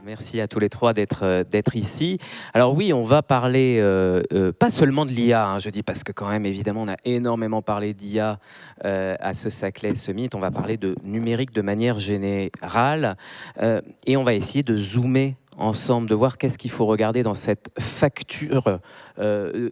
Merci à tous les trois d'être ici. Alors oui, on va parler pas seulement de l'IA, hein, je dis parce que quand même, évidemment, on a énormément parlé d'IA à ce Saclay Summit. On va parler de numérique de manière générale et on va essayer de zoomer ensemble, de voir qu'est-ce qu'il faut regarder dans cette facture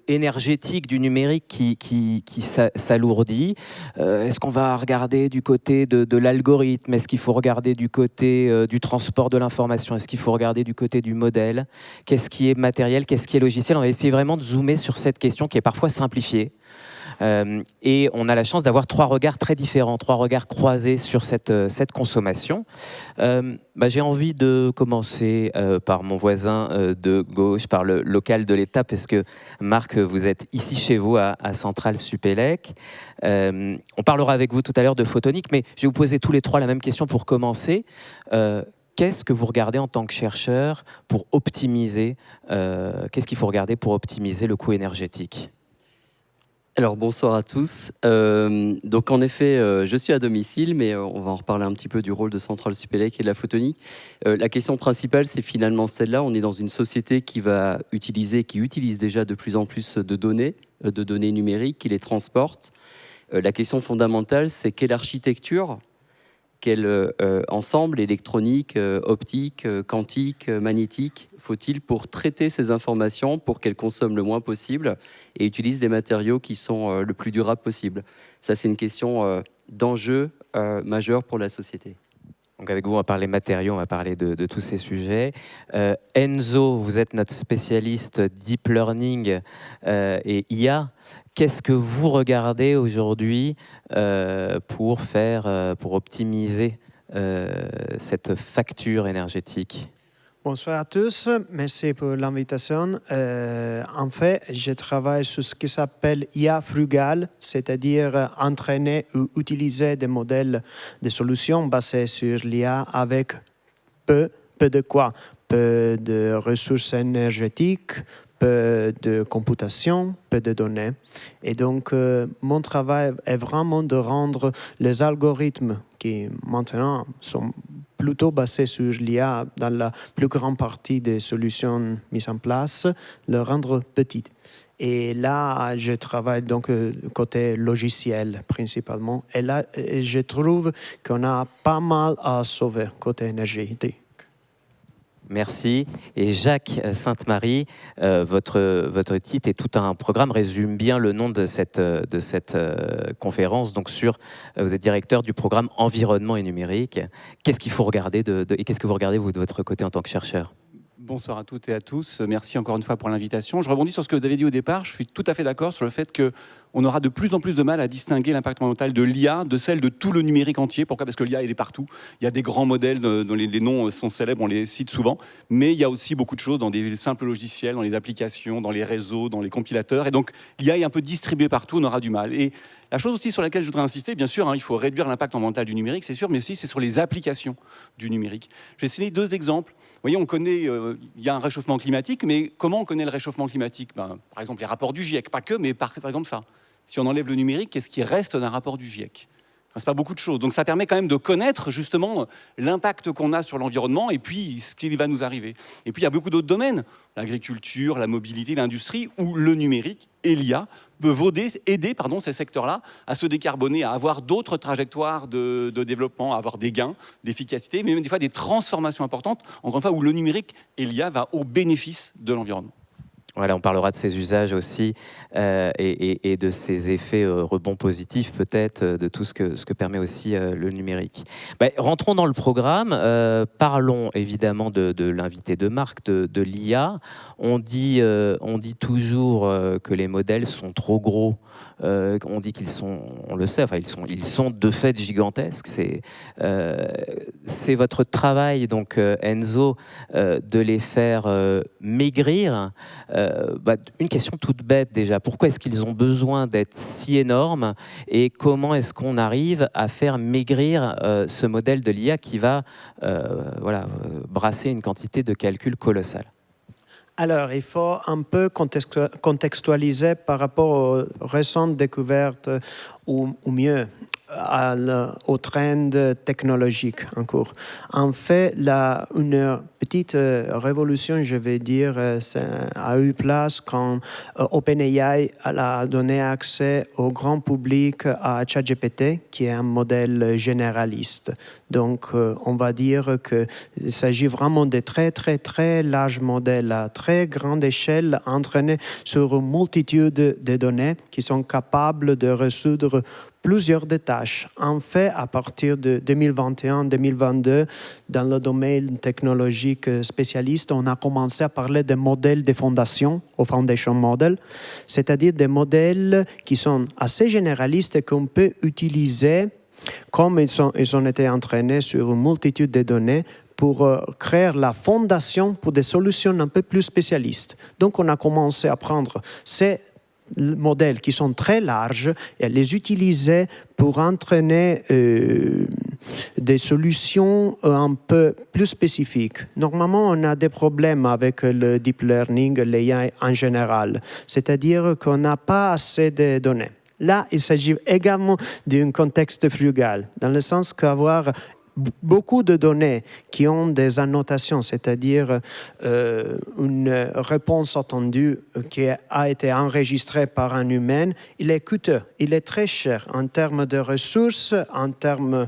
énergétique du numérique qui s'alourdit. Est-ce qu'on va regarder du côté de l'algorithme? Est-ce qu'il faut regarder du côté du transport de l'information? Est-ce qu'il faut regarder du côté du modèle? Qu'est-ce qui est matériel? Qu'est-ce qui est logiciel? On va essayer vraiment de zoomer sur cette question qui est parfois simplifiée. Et on a la chance d'avoir trois regards très différents, trois regards croisés sur cette consommation. J'ai envie de commencer par mon voisin de gauche, par le local de l'État, parce que Marc, vous êtes ici chez vous à Centrale Supélec. On parlera avec vous tout à l'heure de photonique, mais je vais vous poser tous les trois la même question pour commencer. Qu'est-ce que vous regardez en tant que chercheur pour optimiser, qu'est-ce qu'il faut regarder pour optimiser le coût énergétique ? Alors bonsoir à tous. Donc en effet, je suis à domicile, mais on va en reparler un petit peu du rôle de Centrale Supélec et de la photonique. La question principale, c'est finalement celle-là. On est dans une société qui utilise déjà de plus en plus de données numériques, qui les transporte. La question fondamentale, c'est quelle architecture, quel ensemble électronique, optique, quantique, magnétique faut-il pour traiter ces informations pour qu'elles consomment le moins possible et utilisent des matériaux qui sont le plus durables possible. Ça, c'est une question d'enjeu majeur pour la société. Donc avec vous, on va parler matériaux, on va parler de tous ces sujets. Enzo, vous êtes notre spécialiste Deep Learning et IA. Qu'est-ce que vous regardez aujourd'hui pour optimiser cette facture énergétique ? Bonsoir à tous, merci pour l'invitation. En fait, je travaille sur ce qui s'appelle IA frugale, c'est-à-dire entraîner ou utiliser des modèles de solutions basées sur l'IA avec peu de quoi? Peu de ressources énergétiques, peu de computation, peu de données. Et donc, mon travail est vraiment de rendre les algorithmes qui maintenant sont plutôt basés sur l'IA dans la plus grande partie des solutions mises en place, le rendre petit. Et là, je travaille donc côté logiciel principalement. Et là, je trouve qu'on a pas mal à sauver côté énergétique. Merci. Et Jacques Sainte-Marie, votre titre et tout un programme résume bien le nom de cette conférence. Donc vous êtes directeur du programme Environnement et Numérique. Qu'est-ce qu'il faut regarder et qu'est-ce que vous regardez vous de votre côté en tant que chercheur ? Bonsoir à toutes et à tous. Merci encore une fois pour l'invitation. Je rebondis sur ce que vous avez dit au départ. Je suis tout à fait d'accord sur le fait qu'on aura de plus en plus de mal à distinguer l'impact environnemental de l'IA de celle de tout le numérique entier. Pourquoi ? Parce que l'IA, il est partout. Il y a des grands modèles dont les noms sont célèbres, on les cite souvent. Mais il y a aussi beaucoup de choses dans des simples logiciels, dans les applications, dans les réseaux, dans les compilateurs. Et donc, l'IA est un peu distribuée partout, on aura du mal. Et la chose aussi sur laquelle je voudrais insister, bien sûr, il faut réduire l'impact environnemental du numérique, c'est sûr, mais aussi c'est sur les applications du numérique. Je vais citer deux exemples. Vous voyez, on connaît, il y a un réchauffement climatique, mais comment on connaît le réchauffement climatique ? Par exemple, les rapports du GIEC, pas que, mais par exemple ça. Si on enlève le numérique, qu'est-ce qui reste d'un rapport du GIEC ? C'est pas beaucoup de choses. Donc ça permet quand même de connaître justement l'impact qu'on a sur l'environnement et puis ce qui va nous arriver. Et puis il y a beaucoup d'autres domaines, l'agriculture, la mobilité, l'industrie, où le numérique et l'IA peuvent aider ces secteurs-là à se décarboner, à avoir d'autres trajectoires de développement, à avoir des gains d'efficacité, mais même des fois des transformations importantes, encore une fois, où le numérique et l'IA va au bénéfice de l'environnement. Voilà, on parlera de ses usages aussi et de ses effets rebonds positifs peut-être, de tout ce que permet aussi le numérique. Rentrons dans le programme, parlons évidemment de l'invité de Marc, de l'IA. On dit toujours que les modèles sont trop gros, on dit qu'ils sont, on le sait, enfin ils sont de fait gigantesques. C'est votre travail, donc Enzo, de les faire maigrir. Une question toute bête déjà, pourquoi est-ce qu'ils ont besoin d'être si énormes et comment est-ce qu'on arrive à faire maigrir ce modèle de l'IA qui va brasser une quantité de calculs colossale? Alors, il faut un peu contextualiser par rapport aux récentes découvertes, ou mieux, au trend technologique en cours. En fait, une petite révolution, je vais dire, a eu place quand OpenAI a donné accès au grand public à ChatGPT, qui est un modèle généraliste. Donc, on va dire qu'il s'agit vraiment de très, très, très larges modèles à très grande échelle entraînés sur une multitude de données qui sont capables de résoudre plusieurs des tâches. En fait, à partir de 2021-2022, dans le domaine technologique spécialiste, on a commencé à parler des modèles de fondation, au foundation model, c'est-à-dire des modèles qui sont assez généralistes et qu'on peut utiliser comme ils ont été entraînés sur une multitude de données pour créer la fondation pour des solutions un peu plus spécialistes. Donc, on a commencé à prendre ces modèles qui sont très larges et à les utiliser pour entraîner des solutions un peu plus spécifiques. Normalement, on a des problèmes avec le deep learning, l'AI en général, c'est-à-dire qu'on n'a pas assez de données. Là, il s'agit également d'un contexte frugal, dans le sens qu'avoir beaucoup de données qui ont des annotations, c'est-à-dire une réponse attendue qui a été enregistrée par un humain, il est coûteux, il est très cher en termes de ressources, en termes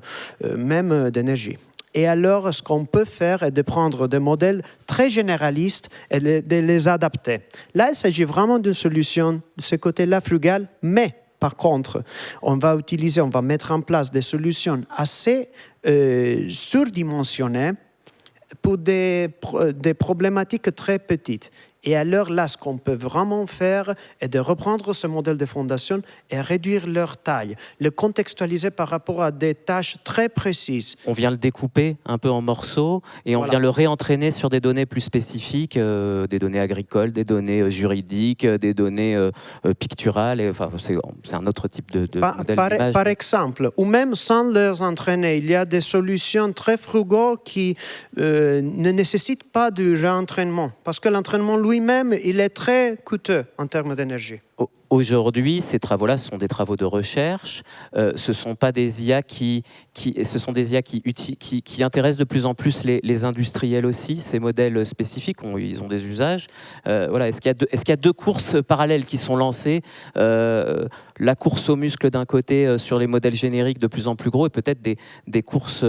même d'énergie. Et alors, ce qu'on peut faire est de prendre des modèles très généralistes et de les adapter. Là, il s'agit vraiment d'une solution de ce côté-là frugal, mais par contre, on va mettre en place des solutions assez surdimensionnées pour des problématiques très petites. Et alors là, ce qu'on peut vraiment faire est de reprendre ce modèle de fondation et réduire leur taille, le contextualiser par rapport à des tâches très précises. On vient le découper un peu en morceaux et on vient le réentraîner sur des données plus spécifiques, des données agricoles, des données juridiques, des données picturales. Enfin, c'est un autre type de modèle d'image. Par exemple, ou même sans les entraîner, il y a des solutions très frugaux qui ne nécessitent pas du réentraînement parce que l'entraînement lui-même, il est très coûteux en termes d'énergie. Aujourd'hui, ces travaux-là sont des travaux de recherche. Ce sont pas des IA qui intéressent de plus en plus les industriels aussi. Ces modèles spécifiques, ils ont des usages. Voilà. Est-ce qu'il y a deux courses parallèles qui sont lancées, la course aux muscles d'un côté sur les modèles génériques de plus en plus gros et peut-être des courses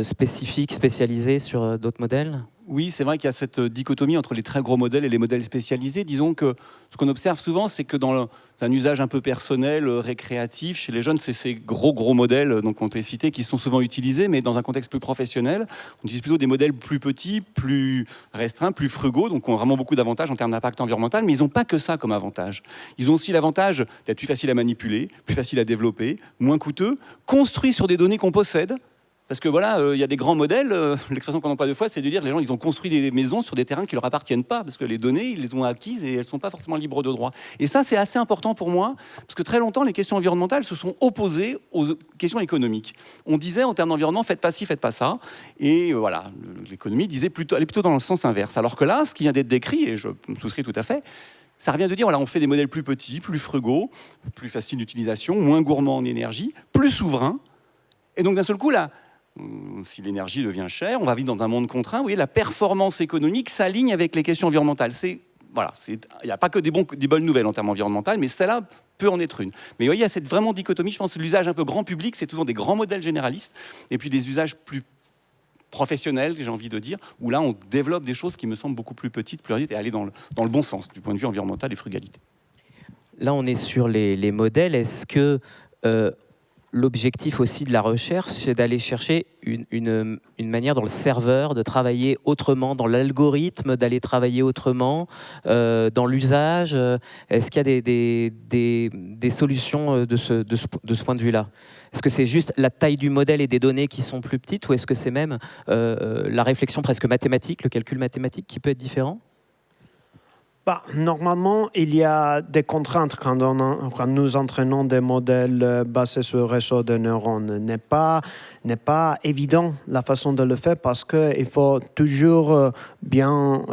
spécifiques, spécialisées sur d'autres modèles ? Oui, c'est vrai qu'il y a cette dichotomie entre les très gros modèles et les modèles spécialisés. Disons que ce qu'on observe souvent, c'est que dans un usage un peu personnel, récréatif, chez les jeunes, c'est ces gros modèles donc, qui ont été cités, qui sont souvent utilisés, mais dans un contexte plus professionnel, on utilise plutôt des modèles plus petits, plus restreints, plus frugaux, donc qui ont vraiment beaucoup d'avantages en termes d'impact environnemental, mais ils n'ont pas que ça comme avantage. Ils ont aussi l'avantage d'être plus facile à manipuler, plus facile à développer, moins coûteux, construits sur des données qu'on possède. Parce que voilà, il y a des grands modèles, l'expression qu'on emploie deux fois, c'est de dire que les gens ils ont construit des maisons sur des terrains qui ne leur appartiennent pas, parce que les données, ils les ont acquises et elles ne sont pas forcément libres de droit. Et ça, c'est assez important pour moi, parce que très longtemps, les questions environnementales se sont opposées aux questions économiques. On disait en termes d'environnement, faites pas ci, faites pas ça. Et voilà, l'économie disait allez plutôt dans le sens inverse. Alors que là, ce qui vient d'être décrit, et je me souscris tout à fait, ça revient de dire, voilà, on fait des modèles plus petits, plus frugaux, plus faciles d'utilisation, moins gourmands en énergie, plus souverains. Et donc d'un seul coup, là, si l'énergie devient chère, on va vivre dans un monde contraint. Vous voyez, la performance économique s'aligne avec les questions environnementales. Il n'y a pas que des bonnes nouvelles en termes environnementaux, mais celle-là peut en être une. Mais vous voyez, il y a cette vraiment dichotomie. Je pense que l'usage un peu grand public, c'est toujours des grands modèles généralistes, et puis des usages plus professionnels, j'ai envie de dire, où là, on développe des choses qui me semblent beaucoup plus petites, plus réduites, et aller dans le bon sens, du point de vue environnemental et frugalité. Là, on est sur les modèles. Est-ce que l'objectif aussi de la recherche, c'est d'aller chercher une manière dans le serveur de travailler autrement, dans l'algorithme d'aller travailler autrement, dans l'usage. Est-ce qu'il y a des solutions de ce point de vue-là ? Est-ce que c'est juste la taille du modèle et des données qui sont plus petites, ou est-ce que c'est même la réflexion presque mathématique, le calcul mathématique qui peut être différent ? Normalement, il y a des contraintes quand nous entraînons des modèles basés sur le réseau de neurones. N'est pas évident la façon de le faire parce qu'il faut toujours bien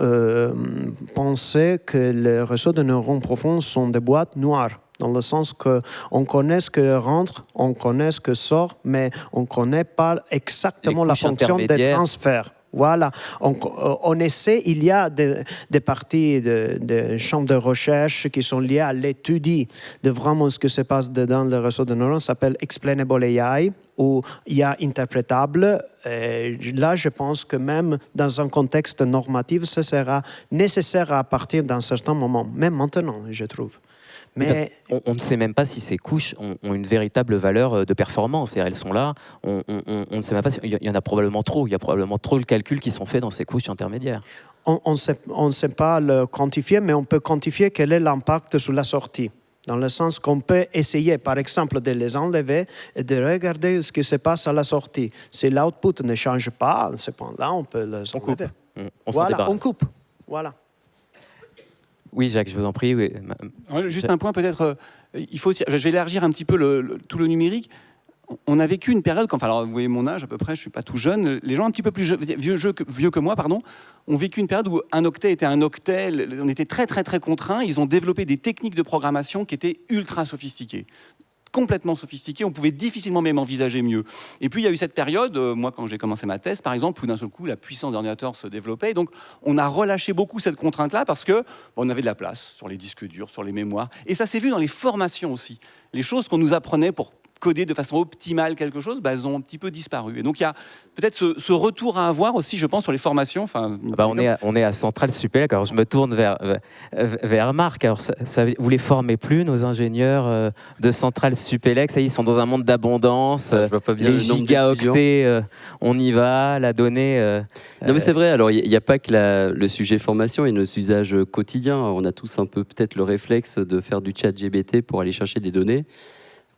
penser que les réseaux de neurones profonds sont des boîtes noires. dans le sens qu'on connaît ce que rentre, on connaît ce que sort, mais on ne connaît pas exactement la fonction des transferts. Voilà, on essaie, il y a des parties de champs de recherche qui sont liées à l'étude de vraiment ce qui se passe dans le réseau de neurones, ça s'appelle Explainable AI, ou IA interprétable. Là, je pense que même dans un contexte normatif, ce sera nécessaire à partir d'un certain moment, même maintenant, je trouve. Mais on ne sait même pas si ces couches ont une véritable valeur de performance. Et elles sont là. On ne sait même pas. Il y en a probablement trop. Il y a probablement trop de calculs qui sont faits dans ces couches intermédiaires. On ne sait pas le quantifier, mais on peut quantifier quel est l'impact sur la sortie. Dans le sens qu'on peut essayer, par exemple, de les enlever et de regarder ce qui se passe à la sortie. Si l'output ne change pas, à ce point-là, on peut les enlever. On coupe. Voilà. Oui, Jacques, je vous en prie. Oui. Juste un point, peut-être, il faut aussi, je vais élargir un petit peu tout le numérique. On a vécu une période, alors vous voyez mon âge à peu près, je ne suis pas tout jeune, les gens un petit peu plus vieux que moi, ont vécu une période où un octet était un octet, on était très très très contraints, ils ont développé des techniques de programmation qui étaient ultra sophistiquées. Complètement sophistiqué, on pouvait difficilement même envisager mieux. Et puis il y a eu cette période, moi quand j'ai commencé ma thèse par exemple, où d'un seul coup la puissance d'ordinateur se développait, donc on a relâché beaucoup cette contrainte-là parce que on avait de la place sur les disques durs, sur les mémoires, et ça s'est vu dans les formations aussi. Les choses qu'on nous apprenait pour coder de façon optimale quelque chose, elles ont un petit peu disparu. Et donc il y a peut-être ce retour à avoir aussi, je pense, sur les formations. On est à Centrale Supélec. Alors je me tourne vers Marc. Alors vous les formez plus, nos ingénieurs de Centrale Supélec. Ça y est, ils sont dans un monde d'abondance. Je vois pas bien les gigaoctets, on y va. La donnée. Non mais c'est vrai. Alors il n'y a pas que le sujet formation et nos usages quotidiens. On a tous un peu peut-être le réflexe de faire du chat GPT pour aller chercher des données.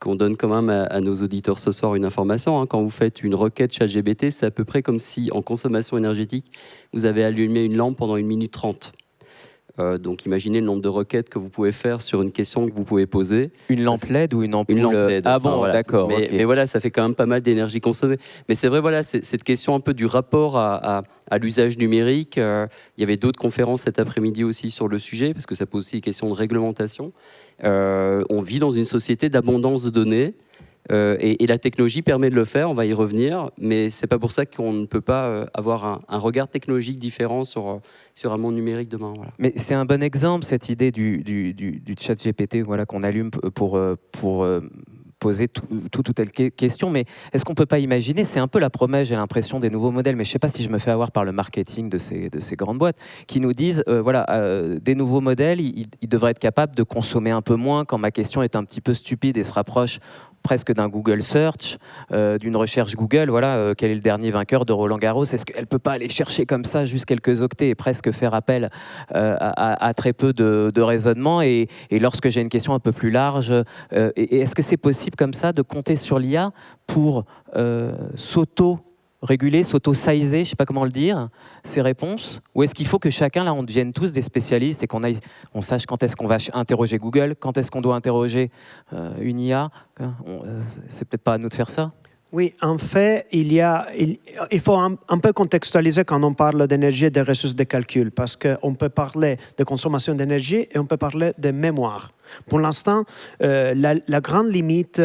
Qu'on donne quand même à nos auditeurs ce soir une information. Quand vous faites une requête ChatGPT, c'est à peu près comme si, en consommation énergétique, vous avez allumé une lampe pendant 1 minute 30. Donc imaginez le nombre de requêtes que vous pouvez faire sur une question que vous pouvez poser. Une lampe LED ou une ampoule? Une lampe LED. Ah bon, voilà. D'accord. Mais voilà, ça fait quand même pas mal d'énergie consommée. Mais c'est vrai, voilà, cette question un peu du rapport à l'usage numérique. Il y avait d'autres conférences cet après-midi aussi sur le sujet, parce que ça pose aussi des questions de réglementation. On vit dans une société d'abondance de données et la technologie permet de le faire, on va y revenir, mais c'est pas pour ça qu'on ne peut pas avoir un regard technologique différent sur un monde numérique demain. Voilà. Mais c'est un bon exemple, cette idée du chat GPT qu'on allume pour poser toute telle question, mais est-ce qu'on ne peut pas imaginer, c'est un peu la promesse, j'ai l'impression, des nouveaux modèles, mais je ne sais pas si je me fais avoir par le marketing de ces grandes boîtes, qui nous disent, des nouveaux modèles, ils devraient être capables de consommer un peu moins quand ma question est un petit peu stupide et se rapproche presque d'un Google Search, d'une recherche Google, quel est le dernier vainqueur de Roland Garros? Est-ce qu'elle ne peut pas aller chercher comme ça juste quelques octets et presque faire appel à très peu de raisonnement et lorsque j'ai une question un peu plus large, et est-ce que c'est possible comme ça de compter sur l'IA pour s'auto-réguler, s'auto-sizer, je ne sais pas comment le dire, ces réponses? Ou est-ce qu'il faut que chacun, là, on devienne tous des spécialistes et on sache quand est-ce qu'on va interroger Google, quand est-ce qu'on doit interroger une IA? C'est peut-être pas à nous de faire ça. Oui, en fait, il faut un peu contextualiser quand on parle d'énergie et des ressources de calcul, parce qu'on peut parler de consommation d'énergie et on peut parler de mémoire. Pour l'instant, la grande limite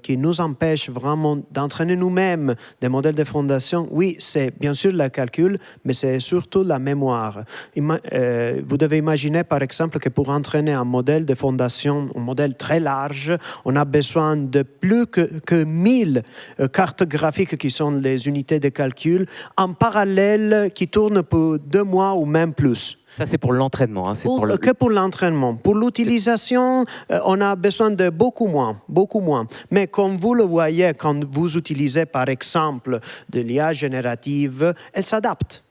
qui nous empêche vraiment d'entraîner nous-mêmes des modèles de fondation, oui, c'est bien sûr le calcul, mais c'est surtout la mémoire. Vous devez imaginer, par exemple, que pour entraîner un modèle de fondation, un modèle très large, on a besoin de plus que 1000 cartes graphiques qui sont les unités de calcul, en parallèle qui tournent pour 2 mois ou même plus. Ça, c'est pour l'entraînement. Hein, Que pour l'entraînement. Pour l'utilisation, on a besoin de beaucoup moins. Mais comme vous le voyez, quand vous utilisez, par exemple, de l'IA générative, elle s'adapte.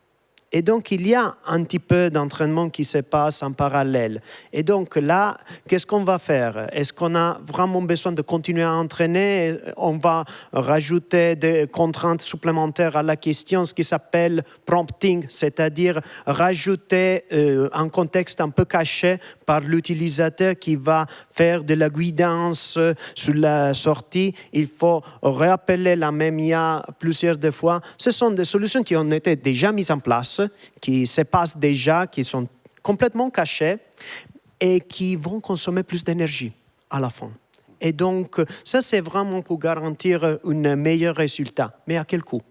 Et donc, il y a un petit peu d'entraînement qui se passe en parallèle. Et donc là, qu'est-ce qu'on va faire? Est-ce qu'on a vraiment besoin de continuer à entraîner? On va rajouter des contraintes supplémentaires à la question, ce qui s'appelle prompting, c'est-à-dire rajouter un contexte un peu caché par l'utilisateur qui va faire de la guidance sur la sortie. Il faut rappeler la même IA plusieurs fois. Ce sont des solutions qui ont été déjà mises en place, qui se passent déjà, qui sont complètement cachées et qui vont consommer plus d'énergie. à la fin. Et donc, ça, c'est vraiment pour garantir un meilleur résultat. Mais à quel coût?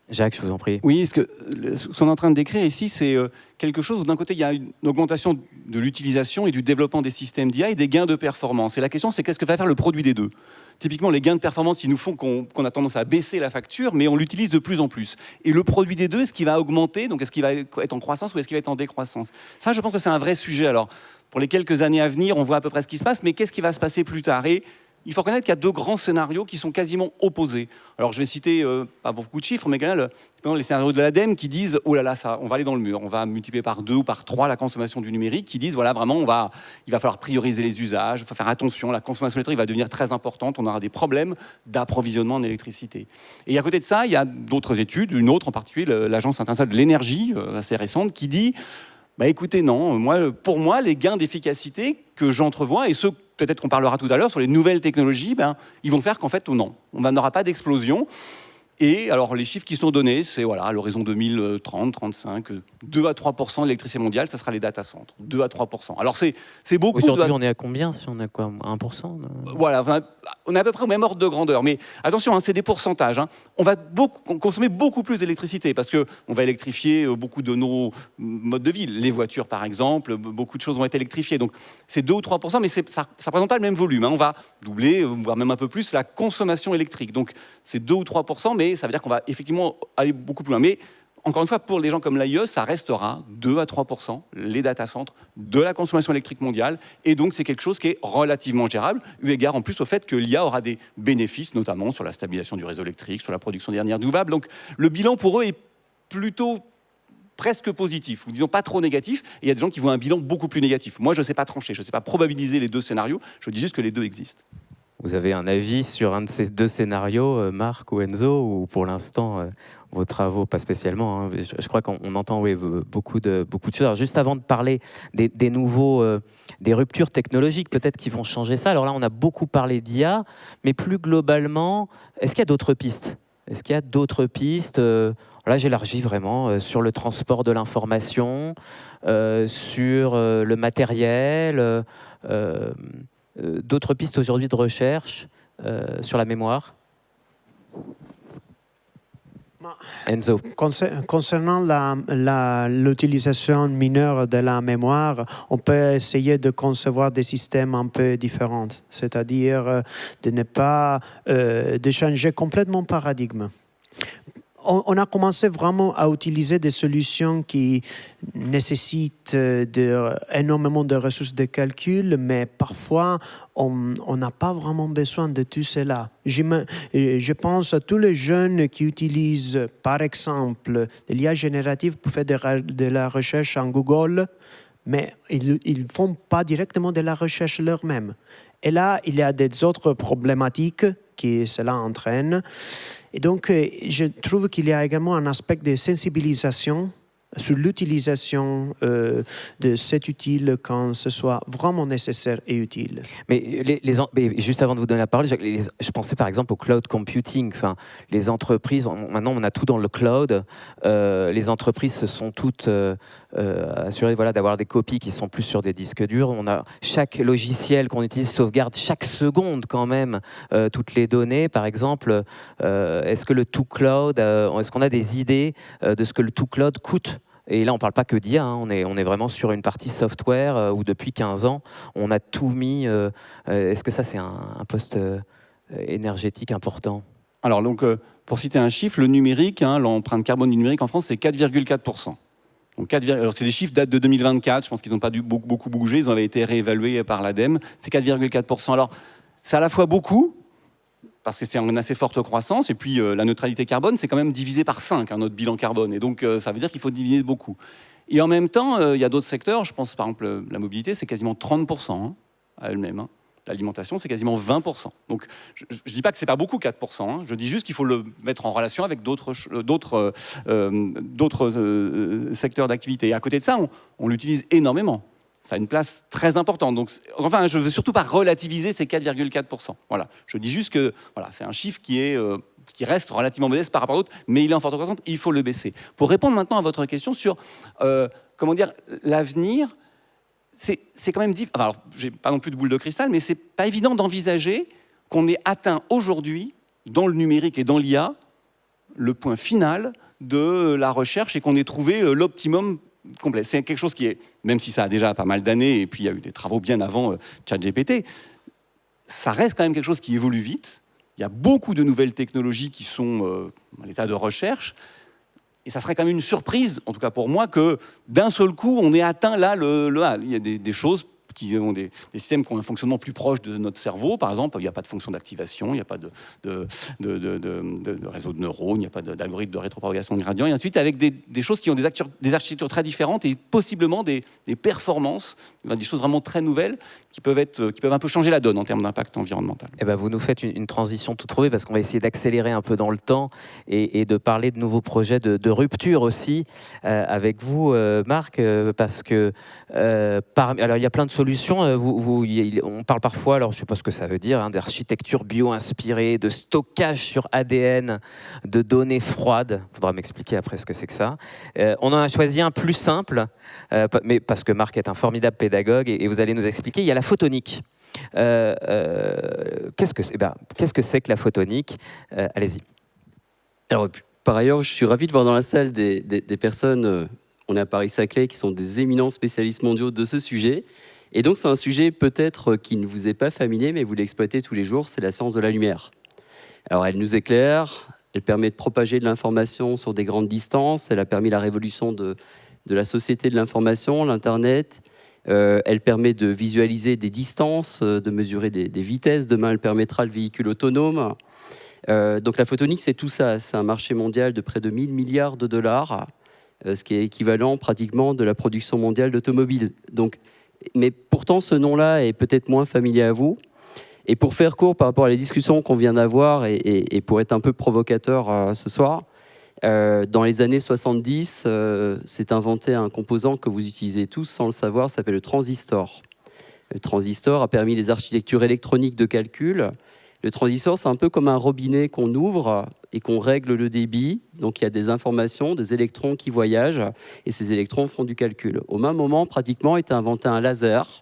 Jacques, je vous en prie. Oui, ce qu'on est en train de décrire ici, c'est quelque chose où d'un côté, il y a une augmentation de l'utilisation et du développement des systèmes d'IA et des gains de performance. Et la question, c'est qu'est-ce que va faire le produit des deux? Typiquement, les gains de performance, ils nous font qu'on a tendance à baisser la facture, mais on l'utilise de plus en plus. Et le produit des deux, est-ce qu'il va augmenter? Donc, est-ce qu'il va être en croissance ou est-ce qu'il va être en décroissance? Ça, je pense que c'est un vrai sujet. Alors, pour les quelques années à venir, on voit à peu près ce qui se passe, mais qu'est-ce qui va se passer plus tard? Et il faut reconnaître qu'il y a deux grands scénarios qui sont quasiment opposés. Alors, je vais citer, pas beaucoup de chiffres, mais quand même, les scénarios de l'ADEME qui disent « Oh là là, ça, on va aller dans le mur, on va multiplier par 2 ou par 3 la consommation du numérique », qui disent « Voilà, vraiment, il va falloir prioriser les usages, il faut faire attention, la consommation électrique va devenir très importante, on aura des problèmes d'approvisionnement en électricité. » Et à côté de ça, il y a d'autres études, une autre en particulier, l'Agence internationale de l'énergie, assez récente, qui dit bah écoutez, non, pour moi, les gains d'efficacité que j'entrevois, et ceux peut-être qu'on parlera tout à l'heure sur les nouvelles technologies, ils vont faire qu'en fait, non, on n'aura pas d'explosion. Et alors, les chiffres qui sont donnés, c'est voilà, à l'horizon 2030, 35, 2 à 3% de l'électricité mondiale, ça sera les data centers. 2 à 3%. Alors, c'est beaucoup. Aujourd'hui, on est à combien? Si on a quoi, 1%? Voilà, on est à peu près au même ordre de grandeur. Mais attention, c'est des pourcentages. On va consommer beaucoup plus d'électricité parce qu'on va électrifier beaucoup de nos modes de vie. Les voitures, par exemple, beaucoup de choses vont être électrifiées. Donc, c'est 2 ou 3%, mais ça ne représente pas le même volume. On va doubler, voire même un peu plus, la consommation électrique. Donc, c'est 2 ou 3%, mais ça veut dire qu'on va effectivement aller beaucoup plus loin. Mais encore une fois, pour les gens comme l'AIE, ça restera 2 à 3%, les data centers, de la consommation électrique mondiale. Et donc, c'est quelque chose qui est relativement gérable, eu égard en plus au fait que l'IA aura des bénéfices, notamment sur la stabilisation du réseau électrique, sur la production d'énergie renouvelable. Donc, le bilan pour eux est plutôt presque positif, ou disons pas trop négatif. Et il y a des gens qui voient un bilan beaucoup plus négatif. Moi, je ne sais pas trancher, je ne sais pas probabiliser les deux scénarios. Je dis juste que les deux existent. Vous avez un avis sur un de ces deux scénarios, Marc ou Enzo, ou pour l'instant, vos travaux, pas spécialement, je crois qu'on entend beaucoup de choses. Alors, juste avant de parler des nouveaux, des ruptures technologiques peut-être qui vont changer ça, alors là, on a beaucoup parlé d'IA, mais plus globalement, est-ce qu'il y a d'autres pistes? Est-ce qu'il y a d'autres pistes? Là, j'élargis vraiment sur le transport de l'information, sur le matériel, d'autres pistes aujourd'hui de recherche sur la mémoire? Enzo. Concernant l'utilisation mineure de la mémoire, on peut essayer de concevoir des systèmes un peu différents, c'est-à-dire de ne pas de changer complètement le paradigme. On a commencé vraiment à utiliser des solutions qui nécessitent énormément de ressources de calcul, mais parfois, on n'a pas vraiment besoin de tout cela. Je pense à tous les jeunes qui utilisent, par exemple, l'IA générative pour faire de la recherche en Google, mais ils ne font pas directement de la recherche eux-mêmes. Et là, il y a des autres problématiques que cela entraîne. Et donc, je trouve qu'il y a également un aspect de sensibilisation sur l'utilisation de cet outil quand ce soit vraiment nécessaire et utile. Mais, juste avant de vous donner la parole, je pensais par exemple au cloud computing. Enfin, les entreprises, maintenant on a tout dans le cloud. Les entreprises se sont toutes assurées d'avoir des copies qui sont plus sur des disques durs. On a chaque logiciel qu'on utilise sauvegarde chaque seconde quand même toutes les données. Par exemple, est-ce que le tout cloud, est-ce qu'on a des idées de ce que le tout cloud coûte? Et là, on ne parle pas que d'IA, on est vraiment sur une partie software où depuis 15 ans, on a tout mis. Est-ce que ça, c'est un poste énergétique important? Alors, donc, pour citer un chiffre, le numérique, l'empreinte carbone du numérique en France, c'est 4,4%. Donc, alors, c'est des chiffres datent de 2024, je pense qu'ils n'ont pas beaucoup bougé, ils avaient été réévalués par l'ADEME, c'est 4,4%. Alors, c'est à la fois beaucoup, parce que c'est en assez forte croissance, et puis la neutralité carbone, c'est quand même divisé par 5, notre bilan carbone, et donc ça veut dire qu'il faut diviser beaucoup. Et en même temps, il y a d'autres secteurs, je pense par exemple la mobilité, c'est quasiment 30% à elle-même. L'alimentation, c'est quasiment 20%. Donc je ne dis pas que c'est pas beaucoup, 4%, je dis juste qu'il faut le mettre en relation avec d'autres secteurs d'activité. Et à côté de ça, on l'utilise énormément. Ça a une place très importante. Donc, enfin, je ne veux surtout pas relativiser ces 4,4%. Voilà. Je dis juste que c'est un chiffre qui reste relativement modeste par rapport à d'autres, mais il est en forte croissance, il faut le baisser. Pour répondre maintenant à votre question sur l'avenir, c'est quand même difficile. Alors, j'ai pas non plus de boule de cristal, mais c'est pas évident d'envisager qu'on ait atteint aujourd'hui, dans le numérique et dans l'IA, le point final de la recherche et qu'on ait trouvé l'optimum complet. C'est quelque chose qui est, même si ça a déjà pas mal d'années, et puis il y a eu des travaux bien avant ChatGPT, ça reste quand même quelque chose qui évolue vite. Il y a beaucoup de nouvelles technologies qui sont à l'état de recherche. Et ça serait quand même une surprise, en tout cas pour moi, que d'un seul coup, on ait atteint là le A. Il y a des choses qui ont des systèmes qui ont un fonctionnement plus proche de notre cerveau. Par exemple, il n'y a pas de fonction d'activation, il n'y a pas de réseau de neurones, il n'y a pas d'algorithme de rétropropagation de gradient, et ensuite avec des choses qui ont des architectures très différentes et possiblement des performances, des choses vraiment très nouvelles qui peuvent un peu changer la donne en termes d'impact environnemental. Eh ben, vous nous faites une transition toute trouvée parce qu'on va essayer d'accélérer un peu dans le temps et de parler de nouveaux projets de rupture aussi avec vous, Marc, parce que alors il y a plein de solutions. On parle parfois, alors je ne sais pas ce que ça veut dire, d'architecture bio-inspirée, de stockage sur ADN, de données froides. Il faudra m'expliquer après ce que c'est que ça. On en a choisi un plus simple, mais parce que Marc est un formidable pédagogue et vous allez nous expliquer. Il y a la photonique. Qu'est-ce que c'est que la photonique? Allez-y. Alors, par ailleurs, je suis ravi de voir dans la salle des personnes, on est à Paris-Saclay, qui sont des éminents spécialistes mondiaux de ce sujet. Et donc, c'est un sujet peut-être qui ne vous est pas familier, mais vous l'exploitez tous les jours, c'est la science de la lumière. Alors, elle nous éclaire, elle permet de propager de l'information sur des grandes distances, elle a permis la révolution de la société de l'information, l'Internet. Elle permet de visualiser des distances, de mesurer des vitesses. Demain, elle permettra le véhicule autonome. Donc la photonique, c'est tout ça. C'est un marché mondial de près de 1 000 milliards de dollars, ce qui est équivalent pratiquement de la production mondiale d'automobiles. Mais pourtant, ce nom-là est peut-être moins familier à vous. Et pour faire court par rapport à la discussion qu'on vient d'avoir et pour être un peu provocateur ce soir, dans les années 70, s'est inventé un composant que vous utilisez tous sans le savoir, ça s'appelle le transistor. Le transistor a permis les architectures électroniques de calcul. Le transistor, c'est un peu comme un robinet qu'on ouvre et qu'on règle le débit. Donc il y a des informations, des électrons qui voyagent et ces électrons font du calcul. Au même moment, pratiquement, était inventé un laser.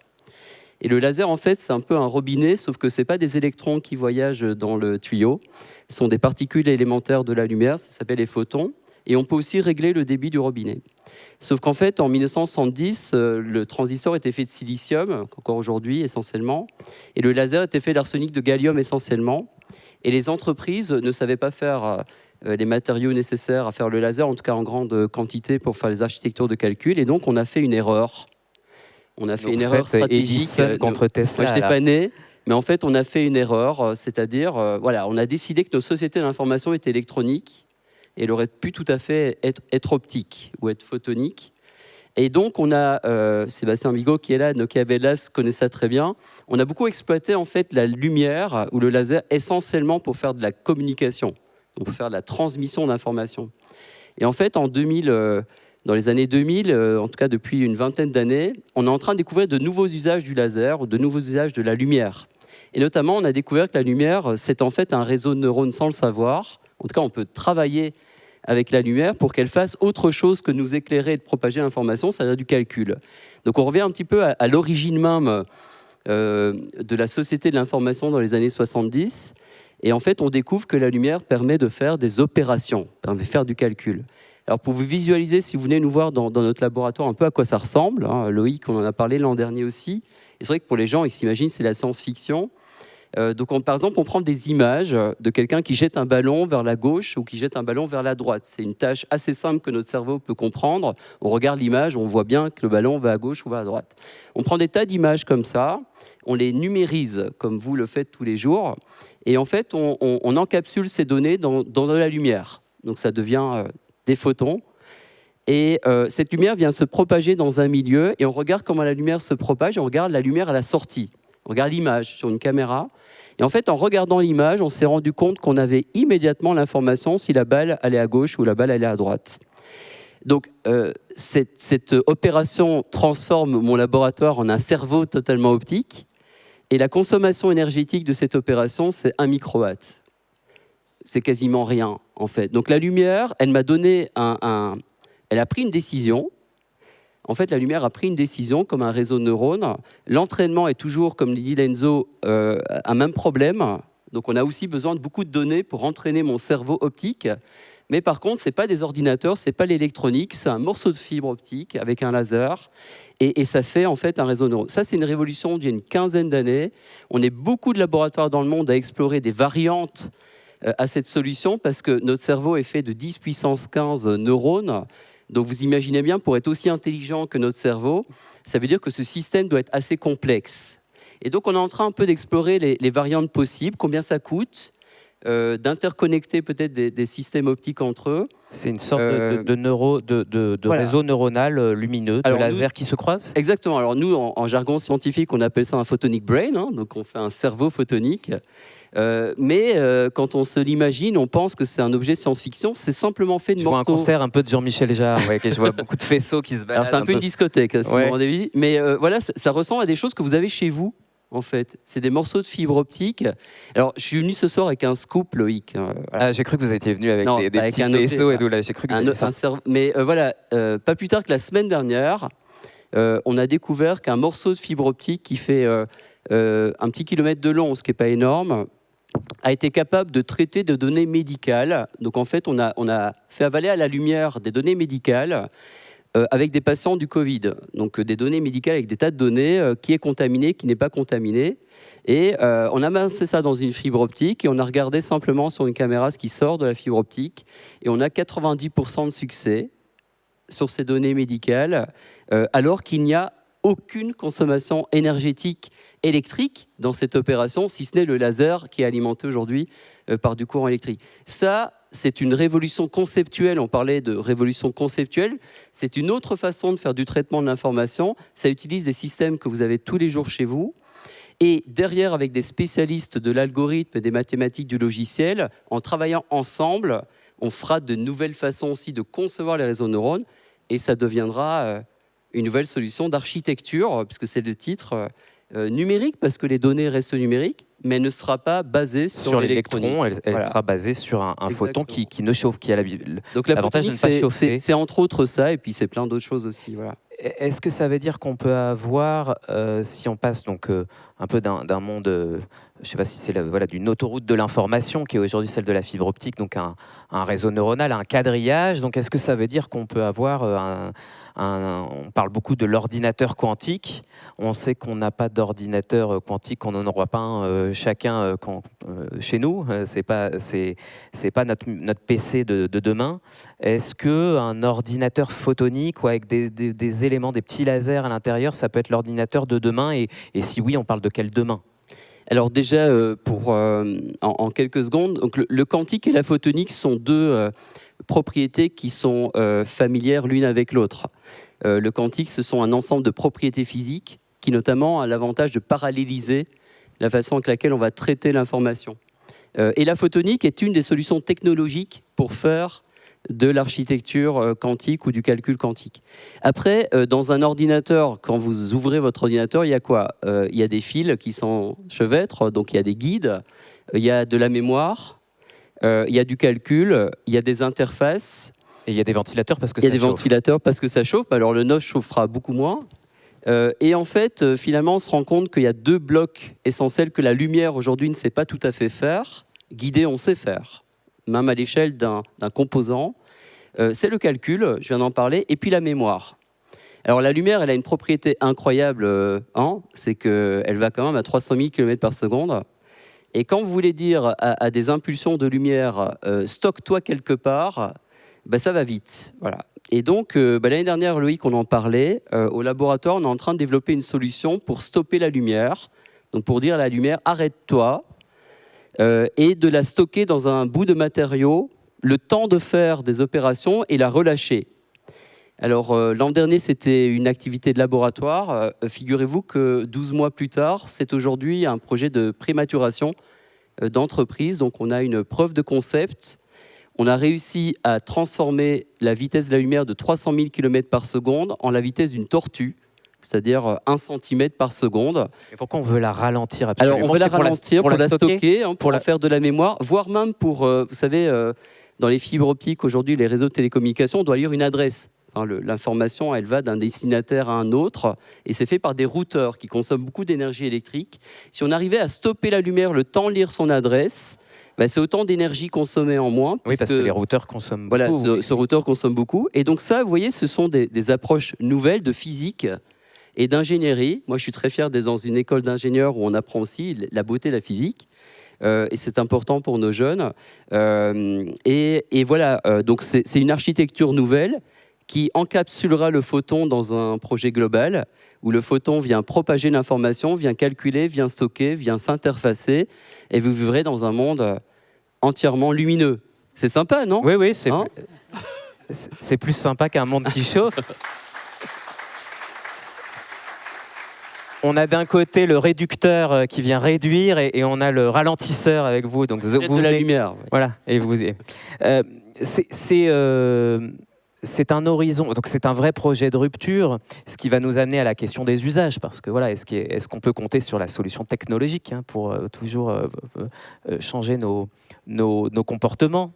Et le laser, en fait, c'est un peu un robinet, sauf que ce n'est pas des électrons qui voyagent dans le tuyau. Ce sont des particules élémentaires de la lumière, ça s'appelle les photons. Et on peut aussi régler le débit du robinet. Sauf qu'en fait, en 1970, le transistor était fait de silicium, encore aujourd'hui essentiellement, et le laser était fait d'arsenic de gallium essentiellement. Et les entreprises ne savaient pas faire les matériaux nécessaires à faire le laser, en tout cas en grande quantité pour faire les architectures de calcul. Et donc, on a fait une erreur. On a fait une erreur stratégique. Edison contre Tesla. Moi, je n'étais pas né, mais en fait, on a fait une erreur, c'est-à-dire, on a décidé que nos sociétés de l'information étaient électroniques et elle aurait pu tout à fait être optique ou être photonique. Et donc, on a Sébastien Bigot qui est là, Nokia Bell connaît ça très bien. On a beaucoup exploité en fait la lumière ou le laser essentiellement pour faire de la communication, pour faire de la transmission d'informations. Et en fait, dans les années 2000, en tout cas depuis une vingtaine d'années, on est en train de découvrir de nouveaux usages du laser ou de nouveaux usages de la lumière. Et notamment, on a découvert que la lumière, c'est en fait un réseau de neurones sans le savoir. En tout cas, on peut travailler avec la lumière pour qu'elle fasse autre chose que nous éclairer et de propager l'information, c'est-à-dire du calcul. Donc on revient un petit peu à l'origine même de la société de l'information dans les années 70. Et en fait, on découvre que la lumière permet de faire des opérations, permet de faire du calcul. Alors pour vous visualiser, si vous venez nous voir dans notre laboratoire un peu à quoi ça ressemble, Loïc, on en a parlé l'an dernier aussi, et c'est vrai que pour les gens, ils s'imaginent c'est la science-fiction. Par exemple, on prend des images de quelqu'un qui jette un ballon vers la gauche ou qui jette un ballon vers la droite. C'est une tâche assez simple que notre cerveau peut comprendre. On regarde l'image, on voit bien que le ballon va à gauche ou va à droite. On prend des tas d'images comme ça, on les numérise comme vous le faites tous les jours, et en fait, on encapsule ces données dans de la lumière. Donc ça devient des photons. Et cette lumière vient se propager dans un milieu, et on regarde comment la lumière se propage, et on regarde la lumière à la sortie. On regarde l'image sur une caméra. Et en fait, en regardant l'image, on s'est rendu compte qu'on avait immédiatement l'information si la balle allait à gauche ou la balle allait à droite. Donc, cette opération transforme mon laboratoire en un cerveau totalement optique. Et la consommation énergétique de cette opération, c'est 1 microwatt. C'est quasiment rien, en fait. Donc, la lumière, elle m'a donné elle a pris une décision. En fait, la lumière a pris une décision comme un réseau de neurones. L'entraînement est toujours, comme le dit Lenzo, un même problème. Donc on a aussi besoin de beaucoup de données pour entraîner mon cerveau optique. Mais par contre, ce n'est pas des ordinateurs, ce n'est pas l'électronique, c'est un morceau de fibre optique avec un laser. Et ça fait en fait un réseau neurone. Ça, c'est une révolution d'il y a une quinzaine d'années. On est beaucoup de laboratoires dans le monde à explorer des variantes à cette solution parce que notre cerveau est fait de 10 puissance 15 neurones. Donc vous imaginez bien, pour être aussi intelligent que notre cerveau, ça veut dire que ce système doit être assez complexe. Et donc on est en train un peu d'explorer les variantes possibles, combien ça coûte, d'interconnecter peut-être des systèmes optiques entre eux. C'est une sorte de voilà. réseau neuronal lumineux, de lasers qui se croisent. Exactement. Alors nous, en jargon scientifique, on appelle ça un photonic brain, hein, donc on fait un cerveau photonique. Mais quand on se l'imagine, on pense que c'est un objet science-fiction. C'est simplement fait de morceaux. Je vois un concert un peu de Jean-Michel Jarre, ouais, je vois beaucoup de faisceaux qui se baladent. Alors c'est un peu une discothèque, à ce Ouais. moment d'avis. Mais voilà, ça ressemble à des choses que vous avez chez vous. En fait, c'est des morceaux de fibre optique. Alors, je suis venu ce soir avec un scoop, Loïc. Voilà. Ah, j'ai cru que vous étiez venu avec Non, des avec petits un objet, faisceaux et tout là. J'ai cru que vous aviez ça. Mais voilà, pas plus tard que la semaine dernière, on a découvert qu'un morceau de fibre optique qui fait un petit kilomètre de long, ce qui n'est pas énorme, a été capable de traiter de données médicales. Donc, en fait, on a fait avaler à la lumière des données médicales avec des patients du Covid. Donc des données médicales avec des tas de données, qui est contaminé, qui n'est pas contaminé. Et on a amassé ça dans une fibre optique et on a regardé simplement sur une caméra ce qui sort de la fibre optique. Et on a 90% de succès sur ces données médicales, alors qu'il n'y a aucune consommation énergétique électrique dans cette opération, si ce n'est le laser qui est alimenté aujourd'hui par du courant électrique. Ça, c'est une révolution conceptuelle. On parlait de révolution conceptuelle. C'est une autre façon de faire du traitement de l'information. Ça utilise des systèmes que vous avez tous les jours chez vous. Et derrière, avec des spécialistes de l'algorithme et des mathématiques du logiciel, en travaillant ensemble, on fera de nouvelles façons aussi de concevoir les réseaux de neurones. Et ça deviendra une nouvelle solution d'architecture, puisque c'est le titre, numérique, parce que les données restent numériques, mais ne sera pas basée sur l'électron. Elle Voilà. sera basée sur un photon qui ne chauffe, qui a Donc la l'avantage de photonique, ne pas chauffer. c'est entre autres ça, et puis c'est plein d'autres choses aussi. Voilà. Est-ce que ça veut dire qu'on peut avoir, si on passe donc un peu d'un monde, je ne sais pas si c'est d'une autoroute de l'information qui est aujourd'hui celle de la fibre optique, donc un réseau neuronal, un quadrillage. Donc est-ce que ça veut dire qu'on peut avoir on parle beaucoup de l'ordinateur quantique. On sait qu'on n'a pas d'ordinateur quantique, qu'on n'en aura pas un chacun chez nous. C'est pas notre PC de demain. Est-ce que un ordinateur photonique ou avec des éléments, des petits lasers à l'intérieur, ça peut être l'ordinateur de demain et si oui, on parle de quel demain? Alors déjà, en quelques secondes, donc le quantique et la photonique sont deux propriétés qui sont familières l'une avec l'autre. Le quantique, ce sont un ensemble de propriétés physiques qui notamment a l'avantage de paralléliser la façon avec laquelle on va traiter l'information. Et la photonique est une des solutions technologiques pour faire de l'architecture quantique ou du calcul quantique. Après, dans un ordinateur, quand vous ouvrez votre ordinateur, il y a quoi? Il y a des fils qui s'enchevêtrent, donc il y a des guides, il y a de la mémoire, il y a du calcul, il y a des interfaces. Et il y a des ventilateurs parce que ça chauffe. Il y a des ventilateurs parce que ça chauffe. Alors le NOS chauffera beaucoup moins. Et en fait, finalement, on se rend compte qu'il y a deux blocs essentiels que la lumière aujourd'hui ne sait pas tout à fait faire. Guider, on sait faire, même à l'échelle d'un composant. C'est le calcul, je viens d'en parler, et puis la mémoire. Alors la lumière, elle a une propriété incroyable, c'est qu'elle va quand même à 300 000 km par seconde. Et quand vous voulez dire à des impulsions de lumière, stocke-toi quelque part, ça va vite. Voilà. Et donc, l'année dernière, Loïc, on en parlait, au laboratoire, on est en train de développer une solution pour stopper la lumière, donc pour dire à la lumière, arrête-toi, et de la stocker dans un bout de matériau, le temps de faire des opérations et la relâcher. Alors, l'an dernier, c'était une activité de laboratoire. Figurez-vous que 12 mois plus tard, c'est aujourd'hui un projet de prématuration d'entreprise. Donc, on a une preuve de concept. On a réussi à transformer la vitesse de la lumière de 300 000 km par seconde en la vitesse d'une tortue, c'est-à-dire 1 cm par seconde. Et pourquoi on veut la ralentir absolument? Alors, on veut la ralentir pour la stocker, pour la faire de la mémoire, voire même pour, vous savez, dans les fibres optiques, aujourd'hui, les réseaux de télécommunications, on doit lire une adresse. Enfin, l'information, elle va d'un destinataire à un autre, et c'est fait par des routeurs qui consomment beaucoup d'énergie électrique. Si on arrivait à stopper la lumière, le temps de lire son adresse, c'est autant d'énergie consommée en moins. Oui, parce que les routeurs consomment voilà, beaucoup. ce routeur consomme beaucoup. Et donc ça, vous voyez, ce sont des approches nouvelles de physique et d'ingénierie. Moi, je suis très fier d'être dans une école d'ingénieurs où on apprend aussi la beauté de la physique. Et c'est important pour nos jeunes. Et voilà, donc c'est une architecture nouvelle qui encapsulera le photon dans un projet global où le photon vient propager l'information, vient calculer, vient stocker, vient s'interfacer, et vous vivrez dans un monde entièrement lumineux. C'est sympa, non? Oui, c'est plus sympa qu'un monde qui chauffe. On a d'un côté le réducteur qui vient réduire et on a le ralentisseur avec vous. Donc vous de la lumière. Ouais. Voilà. Et vous, c'est un horizon. Donc c'est un vrai projet de rupture, ce qui va nous amener à la question des usages, parce que voilà, est-ce qu'on peut compter sur la solution technologique pour toujours changer nos comportements?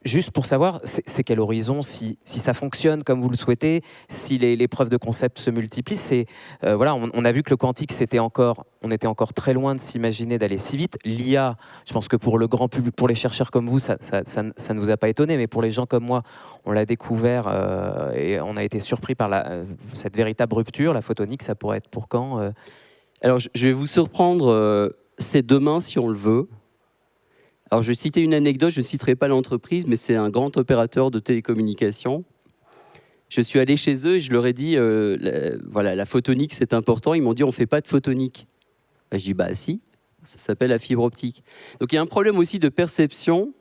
Juste pour savoir, c'est quel horizon, si ça fonctionne comme vous le souhaitez, si les preuves de concept se multiplient. Voilà, on a vu que le quantique, on était encore très loin de s'imaginer d'aller si vite. L'IA, je pense que pour le grand public, pour les chercheurs comme vous, ça ne vous a pas étonné, mais pour les gens comme moi, on l'a découvert et on a été surpris par cette véritable rupture. La photonique, ça pourrait être pour quand Alors, je vais vous surprendre, c'est demain si on le veut. Alors, je vais citer une anecdote, je ne citerai pas l'entreprise, mais c'est un grand opérateur de télécommunications. Je suis allé chez eux et je leur ai dit, voilà, la photonique, c'est important. Ils m'ont dit, on ne fait pas de photonique. Je dis, si, ça s'appelle la fibre optique. Donc, il y a un problème aussi de perception.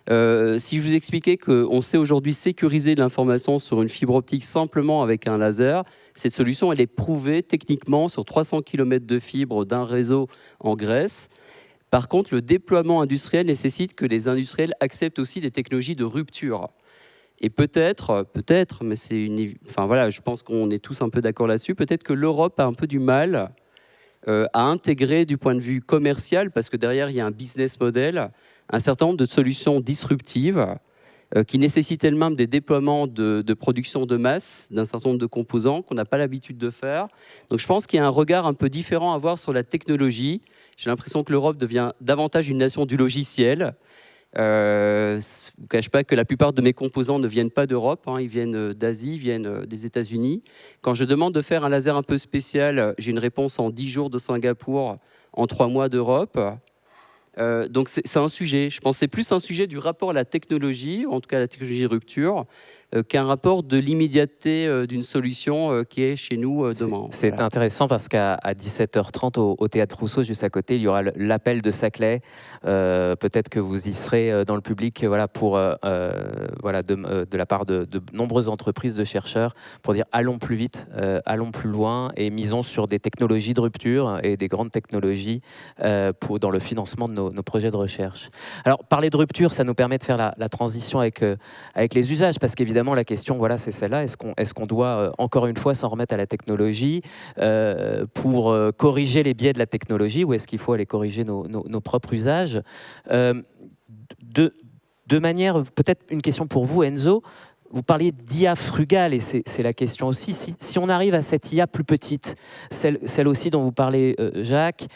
Si je vous expliquais qu'on sait aujourd'hui sécuriser l'information sur une fibre optique simplement avec un laser, cette solution, elle est prouvée techniquement sur 300 km de fibre d'un réseau en Grèce. Par contre, le déploiement industriel nécessite que les industriels acceptent aussi des technologies de rupture. Et peut-être, mais voilà, je pense qu'on est tous un peu d'accord là-dessus, peut-être que l'Europe a un peu du mal à intégrer du point de vue commercial, parce que derrière, il y a un business model, un certain nombre de solutions disruptives qui nécessitent elles-mêmes des déploiements de production de masse d'un certain nombre de composants qu'on n'a pas l'habitude de faire. Donc je pense qu'il y a un regard un peu différent à avoir sur la technologie. J'ai l'impression que l'Europe devient davantage une nation du logiciel. Je ne vous cache pas que la plupart de mes composants ne viennent pas d'Europe, ils viennent d'Asie, ils viennent des États-Unis. Quand je demande de faire un laser un peu spécial, j'ai une réponse en 10 jours de Singapour, en 3 mois d'Europe. Donc c'est un sujet, je pense que c'est plus un sujet du rapport à la technologie, en tout cas à la technologie rupture, qu'un rapport de l'immédiateté d'une solution qui est chez nous demain. C'est voilà. Intéressant parce qu'à 17h30 au Théâtre Rousseau, juste à côté, il y aura l'appel de Saclay. Peut-être que vous y serez dans le public pour, de la part de nombreuses entreprises de chercheurs pour dire allons plus vite, allons plus loin et misons sur des technologies de rupture et des grandes technologies dans le financement de nos projets de recherche. Alors, parler de rupture, ça nous permet de faire la transition avec les usages, parce qu'évidemment, la question, voilà, c'est celle-là. Est-ce qu'on doit, encore une fois, s'en remettre à la technologie pour corriger les biais de la technologie, ou est-ce qu'il faut aller corriger nos propres usages de manière, peut-être une question pour vous, Enzo. Vous parliez d'IA frugale, et c'est la question aussi. Si on arrive à cette IA plus petite, celle aussi dont vous parlez, Jacques,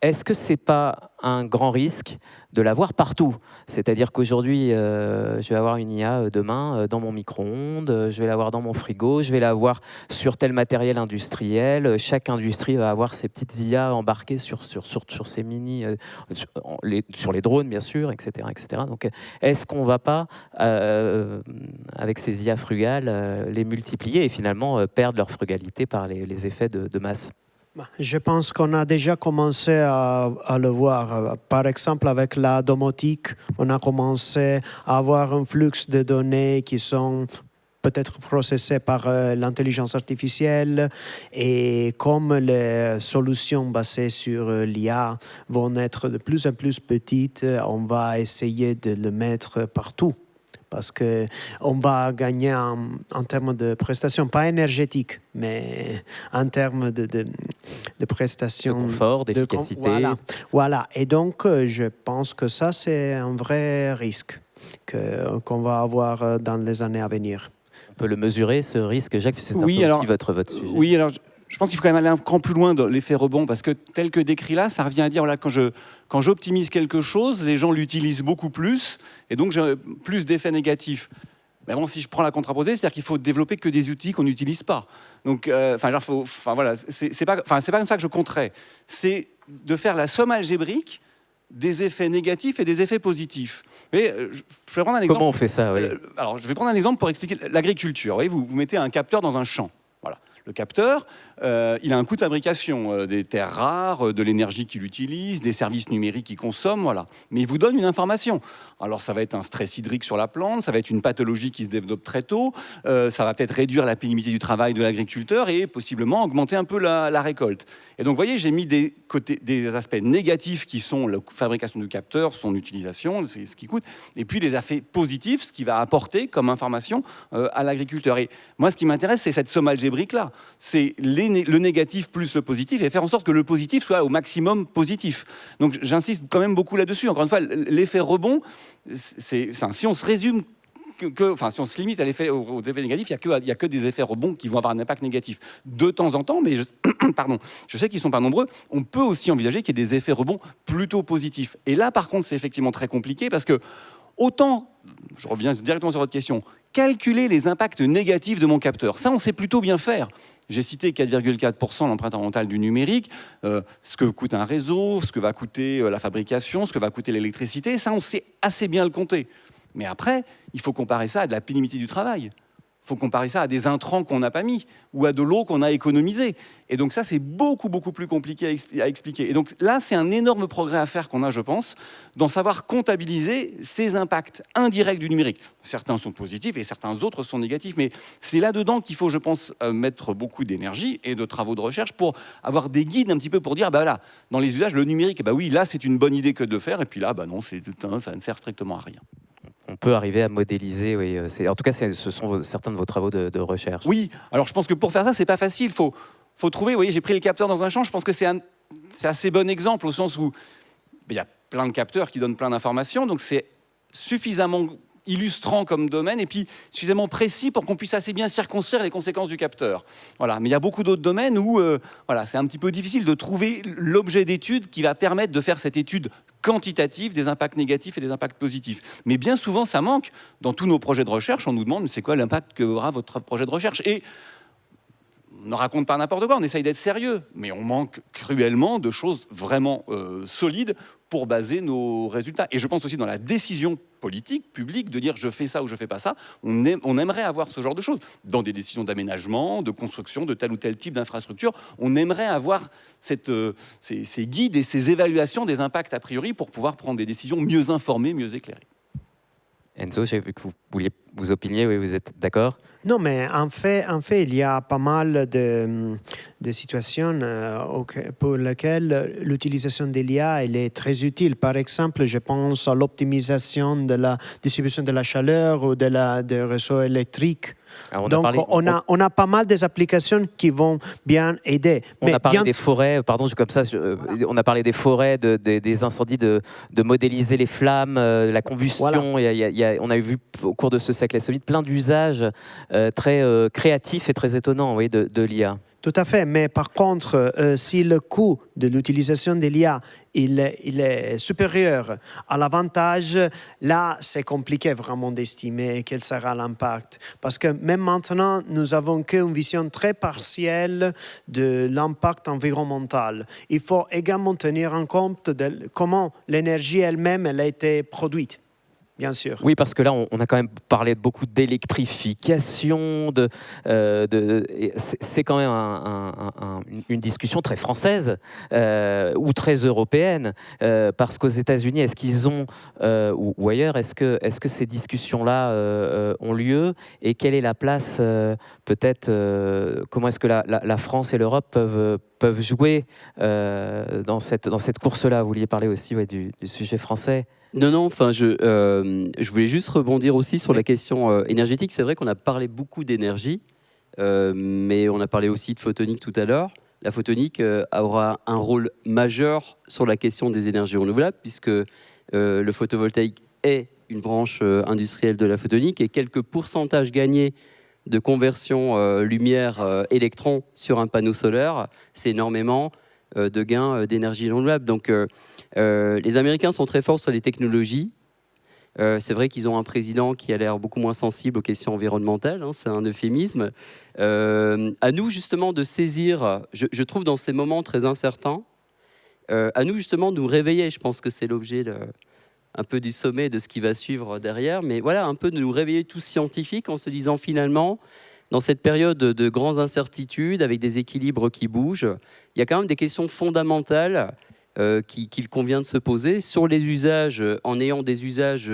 est-ce que ce n'est pas un grand risque de l'avoir partout? C'est-à-dire qu'aujourd'hui, je vais avoir une IA demain dans mon micro-ondes, je vais l'avoir dans mon frigo, je vais l'avoir sur tel matériel industriel. Chaque industrie va avoir ses petites IA embarquées sur ses mini, sur les drones, bien sûr, etc. etc. Donc, est-ce qu'on ne va pas, avec ces IA frugales, les multiplier et finalement perdre leur frugalité par les effets de masse? Je pense qu'on a déjà commencé à le voir. Par exemple, avec la domotique, on a commencé à avoir un flux de données qui sont peut-être processées par l'intelligence artificielle. Et comme les solutions basées sur l'IA vont être de plus en plus petites, on va essayer de le mettre partout. Parce qu'on va gagner en termes de prestations, pas énergétiques, mais en termes de prestations. De confort, d'efficacité. Voilà. Et donc, je pense que ça, c'est un vrai risque. qu'on va avoir dans les années à venir. On peut le mesurer, ce risque, Jacques, puisque c'est un Oui, peu alors, aussi votre sujet. Oui, alors je pense qu'il faut quand même aller un cran plus loin dans l'effet rebond, parce que tel que décrit là, ça revient à dire, voilà, quand j'optimise quelque chose, les gens l'utilisent beaucoup plus, et donc j'ai plus d'effets négatifs. Mais bon, si je prends la contraposée, c'est-à-dire qu'il faut développer que des outils qu'on n'utilise pas. Donc, voilà, c'est pas comme ça que je compterais. C'est de faire la somme algébrique des effets négatifs et des effets positifs. Et, je vais prendre un exemple. Comment on fait ça, oui. Alors, je vais prendre un exemple pour expliquer l'agriculture. Vous mettez un capteur dans un champ. Voilà. Le capteur, il a un coût de fabrication, des terres rares, de l'énergie qu'il utilise, des services numériques qu'il consomme, voilà. Mais il vous donne une information. Alors ça va être un stress hydrique sur la plante, ça va être une pathologie qui se développe très tôt, ça va peut-être réduire la pénibilité du travail de l'agriculteur et possiblement augmenter un peu la récolte. Et donc vous voyez, j'ai mis des aspects négatifs qui sont la fabrication du capteur, son utilisation, c'est ce qui coûte, et puis les effets positifs, ce qui va apporter comme information à l'agriculteur. Et moi, ce qui m'intéresse, c'est cette somme algébrique-là. C'est le négatif plus le positif et faire en sorte que le positif soit au maximum positif. Donc j'insiste quand même beaucoup là-dessus. Encore une fois, l'effet rebond, si on se résume, si on se limite à aux effets négatifs, il n'y a que des effets rebonds qui vont avoir un impact négatif. De temps en temps, mais je sais qu'ils ne sont pas nombreux, on peut aussi envisager qu'il y ait des effets rebonds plutôt positifs. Et là, par contre, c'est effectivement très compliqué parce que autant, je reviens directement sur votre question, calculer les impacts négatifs de mon capteur, ça on sait plutôt bien faire. J'ai cité 4,4% l'empreinte environnementale du numérique, ce que coûte un réseau, ce que va coûter la fabrication, ce que va coûter l'électricité, ça on sait assez bien le compter. Mais après, il faut comparer ça à de la pénibilité du travail. Il faut comparer ça à des intrants qu'on n'a pas mis ou à de l'eau qu'on a économisée. Et donc ça, c'est beaucoup, beaucoup plus compliqué à expliquer. Et donc là, c'est un énorme progrès à faire qu'on a, je pense, d'en savoir comptabiliser ces impacts indirects du numérique. Certains sont positifs et certains autres sont négatifs. Mais c'est là-dedans qu'il faut, je pense, mettre beaucoup d'énergie et de travaux de recherche pour avoir des guides un petit peu pour dire, bah là, dans les usages, le numérique, bah oui, là, c'est une bonne idée que de le faire. Et puis là, bah non, ça ne sert strictement à rien. On peut arriver à modéliser, oui. En tout cas, ce sont certains de vos travaux de recherche. Oui, alors je pense que pour faire ça, c'est pas facile. Faut trouver, vous voyez, j'ai pris le capteur dans un champ, je pense que c'est assez bon exemple au sens où il y a plein de capteurs qui donnent plein d'informations, donc c'est suffisamment illustrant comme domaine et puis suffisamment précis pour qu'on puisse assez bien circonscrire les conséquences du capteur. Voilà. Mais il y a beaucoup d'autres domaines où c'est un petit peu difficile de trouver l'objet d'étude qui va permettre de faire cette étude quantitative des impacts négatifs et des impacts positifs. Mais bien souvent, ça manque. Dans tous nos projets de recherche, on nous demande c'est quoi l'impact qu'aura votre projet de recherche. Et on ne raconte pas n'importe quoi, on essaye d'être sérieux, mais on manque cruellement de choses vraiment solides pour baser nos résultats. Et je pense aussi dans la décision politique, publique, de dire je fais ça ou je fais pas ça, on aimerait avoir ce genre de choses. Dans des décisions d'aménagement, de construction de tel ou tel type d'infrastructure, on aimerait avoir ces guides et ces évaluations des impacts a priori pour pouvoir prendre des décisions mieux informées, mieux éclairées. Enzo, j'ai vu que vous vouliez vous opinier, oui, vous êtes d'accord? Non, mais en fait, il y a pas mal de situations pour lesquelles l'utilisation de l'IA elle est très utile. Par exemple, je pense à l'optimisation de la distribution de la chaleur ou des réseaux électriques. Alors, Donc, on a pas mal des applications qui vont bien aider. On a parlé des forêts, pardon, on a parlé des forêts, des incendies, de modéliser les flammes, la combustion. Voilà. On a vu au cours de ce Saclay Summit plein d'usages très créatifs et très étonnants, oui, de l'IA. Tout à fait, mais par contre, si le coût de l'utilisation de l'IA il est supérieur à l'avantage, là, c'est compliqué vraiment d'estimer quel sera l'impact. Parce que même maintenant, nous n'avons qu'une vision très partielle de l'impact environnemental. Il faut également tenir en compte de comment l'énergie elle-même elle a été produite. Bien sûr. Oui, parce que là, on a quand même parlé beaucoup d'électrification, c'est quand même une discussion très française ou très européenne, parce qu'aux États-Unis, est-ce qu'ils ont, ou ailleurs, est-ce que ces discussions-là ont lieu, et quelle est la place, peut-être, comment est-ce que la France et l'Europe peuvent jouer dans cette course-là? Vous vouliez parler aussi du sujet français? Non, enfin, je voulais juste rebondir aussi sur la question énergétique. C'est vrai qu'on a parlé beaucoup d'énergie, mais on a parlé aussi de photonique tout à l'heure. La photonique aura un rôle majeur sur la question des énergies renouvelables, puisque le photovoltaïque est une branche industrielle de la photonique, et quelques pourcentages gagnés de conversion lumière-électron sur un panneau solaire, c'est énormément de gains d'énergie renouvelable. Donc les Américains sont très forts sur les technologies. C'est vrai qu'ils ont un président qui a l'air beaucoup moins sensible aux questions environnementales, hein, c'est un euphémisme. À nous justement de saisir, je trouve dans ces moments très incertains, à nous justement de nous réveiller. Je pense que c'est l'objet un peu du sommet de ce qui va suivre derrière, mais voilà, un peu de nous réveiller tous scientifiques en se disant finalement, dans cette période de grandes incertitudes, avec des équilibres qui bougent, il y a quand même des questions fondamentales qu'il convient de se poser sur les usages, en ayant des usages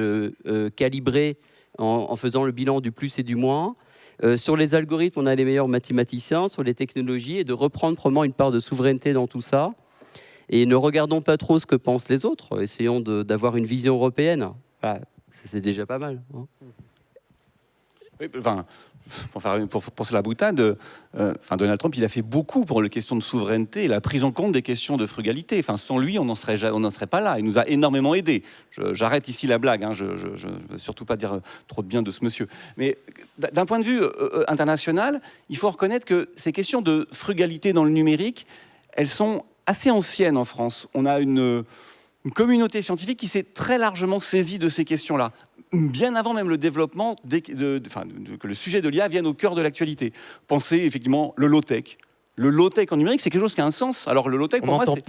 calibrés, en faisant le bilan du plus et du moins. Sur les algorithmes, on a les meilleurs mathématiciens, sur les technologies, et de reprendre probablement une part de souveraineté dans tout ça. Et ne regardons pas trop ce que pensent les autres, essayons d'avoir une vision européenne. Voilà, c'est déjà pas mal. Hein. Oui, enfin, pour la boutade, Donald Trump, il a fait beaucoup pour les questions de souveraineté et la prise en compte des questions de frugalité. Enfin, sans lui, on n'en serait pas là. Il nous a énormément aidés. J'arrête ici la blague. Hein. Je ne veux surtout pas dire trop de bien de ce monsieur. Mais d'un point de vue international, il faut reconnaître que ces questions de frugalité dans le numérique, elles sont assez anciennes en France. On a une communauté scientifique qui s'est très largement saisie de ces questions-là, bien avant même le développement, que le sujet de l'IA vienne au cœur de l'actualité. Pensez effectivement le low-tech. Le low-tech en numérique, c'est quelque chose qui a un sens. Alors le low-tech,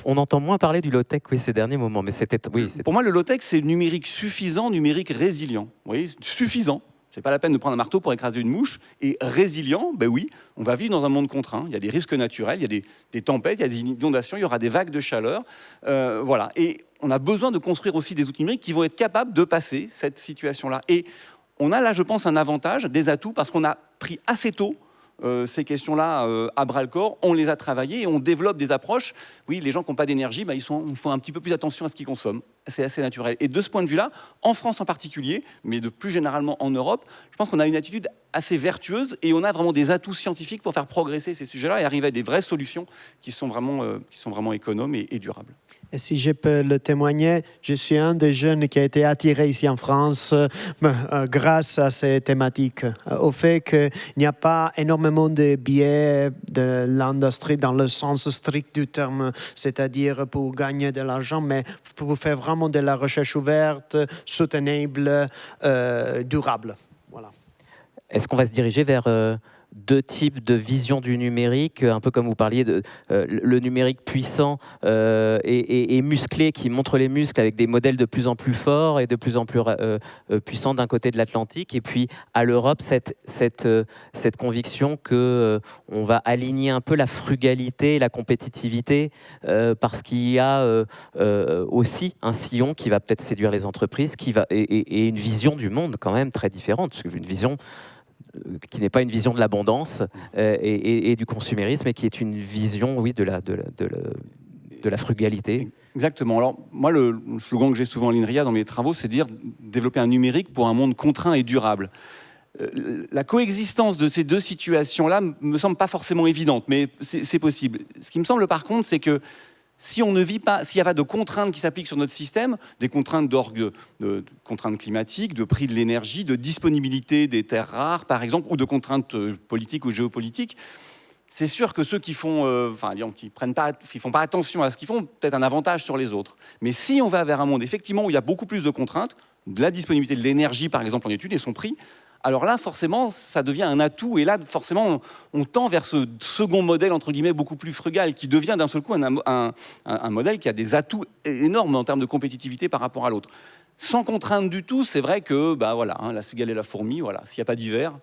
on entend moins parler du low-tech ces derniers moments, mais pour moi, le low-tech, c'est numérique suffisant, numérique résilient. Vous voyez, suffisant. C'est pas la peine de prendre un marteau pour écraser une mouche. Et résilient, ben oui, on va vivre dans un monde contraint. Il y a des risques naturels, il y a des tempêtes, il y a des inondations, il y aura des vagues de chaleur. Voilà. Et on a besoin de construire aussi des outils numériques qui vont être capables de passer cette situation-là. Et on a là, je pense, un avantage, des atouts, parce qu'on a pris assez tôt ces questions-là à bras-le-corps, on les a travaillées et on développe des approches. Oui, les gens qui n'ont pas d'énergie, ils font un petit peu plus attention à ce qu'ils consomment. C'est assez naturel. Et de ce point de vue-là, en France en particulier, mais de plus généralement en Europe, je pense qu'on a une attitude assez vertueuse et on a vraiment des atouts scientifiques pour faire progresser ces sujets-là et arriver à des vraies solutions qui sont vraiment économes et durables. Et si je peux le témoigner, je suis un des jeunes qui a été attiré ici en France grâce à ces thématiques, au fait qu'il n'y a pas énormément de biais de l'industrie dans le sens strict du terme, c'est-à-dire pour gagner de l'argent, mais pour faire vraiment de la recherche ouverte, soutenable, durable. Voilà. Est-ce qu'on va se diriger vers deux types de vision du numérique, un peu comme vous parliez de le numérique puissant et musclé, qui montre les muscles avec des modèles de plus en plus forts et de plus en plus puissants d'un côté de l'Atlantique, et puis à l'Europe cette conviction que on va aligner un peu la frugalité et la compétitivité parce qu'il y a aussi un sillon qui va peut-être séduire les entreprises et une vision du monde quand même très différente, une vision qui n'est pas une vision de l'abondance et du consumérisme, mais qui est une vision, oui, de la frugalité. Exactement. Alors, moi, le slogan que j'ai souvent en l'INRIA dans mes travaux, c'est de dire développer un numérique pour un monde contraint et durable. La coexistence de ces deux situations-là me semble pas forcément évidente, mais c'est possible. Ce qui me semble par contre, c'est que si on ne vit pas, s'il n'y a pas de contraintes qui s'appliquent sur notre système, des contraintes d'orgue, de contraintes climatiques, de prix de l'énergie, de disponibilité des terres rares, par exemple, ou de contraintes politiques ou géopolitiques, c'est sûr que ceux qui font, qui font pas attention à ce qu'ils font, peut-être un avantage sur les autres. Mais si on va vers un monde, effectivement, où il y a beaucoup plus de contraintes, de la disponibilité de l'énergie, par exemple, en études, et son prix, alors là, forcément, ça devient un atout. Et là, forcément, on tend vers ce second modèle, entre guillemets, beaucoup plus frugal, qui devient d'un seul coup un modèle qui a des atouts énormes en termes de compétitivité par rapport à l'autre. Sans contrainte du tout, c'est vrai que, la cigale et la fourmi, voilà, s'il n'y a pas d'hiver...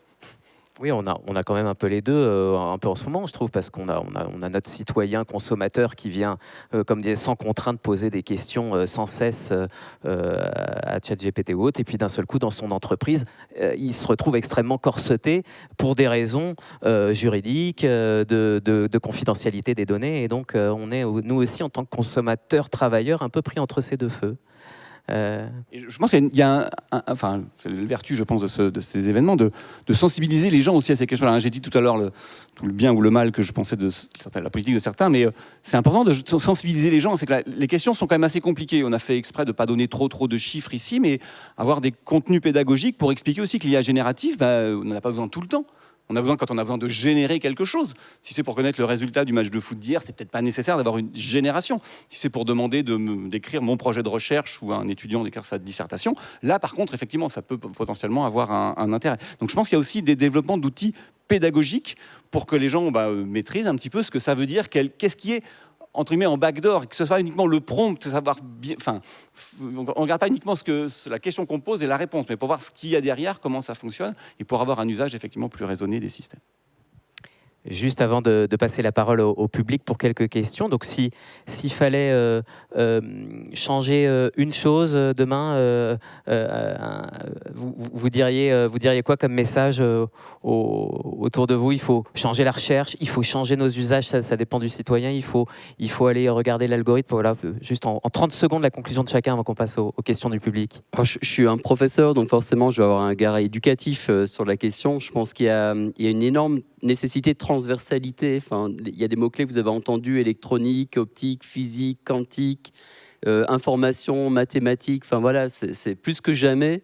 Oui, on a quand même un peu les deux, un peu en ce moment, je trouve, parce qu'on a notre citoyen consommateur qui vient, comme disait, sans contrainte, poser des questions sans cesse à ChatGPT ou autre, et puis d'un seul coup, dans son entreprise, il se retrouve extrêmement corseté pour des raisons juridiques, de confidentialité des données, et donc on est, nous aussi, en tant que consommateurs, travailleurs, un peu pris entre ces deux feux. Et je pense qu'il y a enfin, c'est la vertu, je pense, de ces événements, de sensibiliser les gens aussi à ces questions-là. J'ai dit tout à l'heure tout le bien ou le mal que je pensais de la politique de certains, mais c'est important de sensibiliser les gens. C'est que les questions sont quand même assez compliquées. On a fait exprès de ne pas donner trop de chiffres ici, mais avoir des contenus pédagogiques pour expliquer aussi que l'IA générative, on n'en a pas besoin tout le temps. On a besoin quand on a besoin de générer quelque chose. Si c'est pour connaître le résultat du match de foot d'hier, c'est peut-être pas nécessaire d'avoir une génération. Si c'est pour demander d'écrire mon projet de recherche ou à un étudiant d'écrire sa dissertation, là par contre, effectivement, ça peut potentiellement avoir un intérêt. Donc je pense qu'il y a aussi des développements d'outils pédagogiques pour que les gens maîtrisent un petit peu ce que ça veut dire, qu'est-ce qui est entre guillemets en backdoor, et que ce soit pas uniquement le prompt, savoir bien, enfin, on ne regarde pas uniquement la question qu'on pose et la réponse, mais pour voir ce qu'il y a derrière, comment ça fonctionne, et pour avoir un usage effectivement plus raisonné des systèmes. Juste avant de passer la parole au public pour quelques questions, donc s'il fallait changer une chose demain, vous diriez quoi comme message autour de vous? Il faut changer la recherche, il faut changer nos usages, ça dépend du citoyen, il faut aller regarder l'algorithme. Voilà, juste en 30 secondes la conclusion de chacun avant qu'on passe aux questions du public. Alors, je suis un professeur, donc forcément je vais avoir un regard éducatif sur la question. Je pense qu'il y a une énorme nécessité de transversalité. Enfin, il y a des mots-clés que vous avez entendus: électronique, optique, physique, quantique, information, mathématiques. Enfin voilà, c'est plus que jamais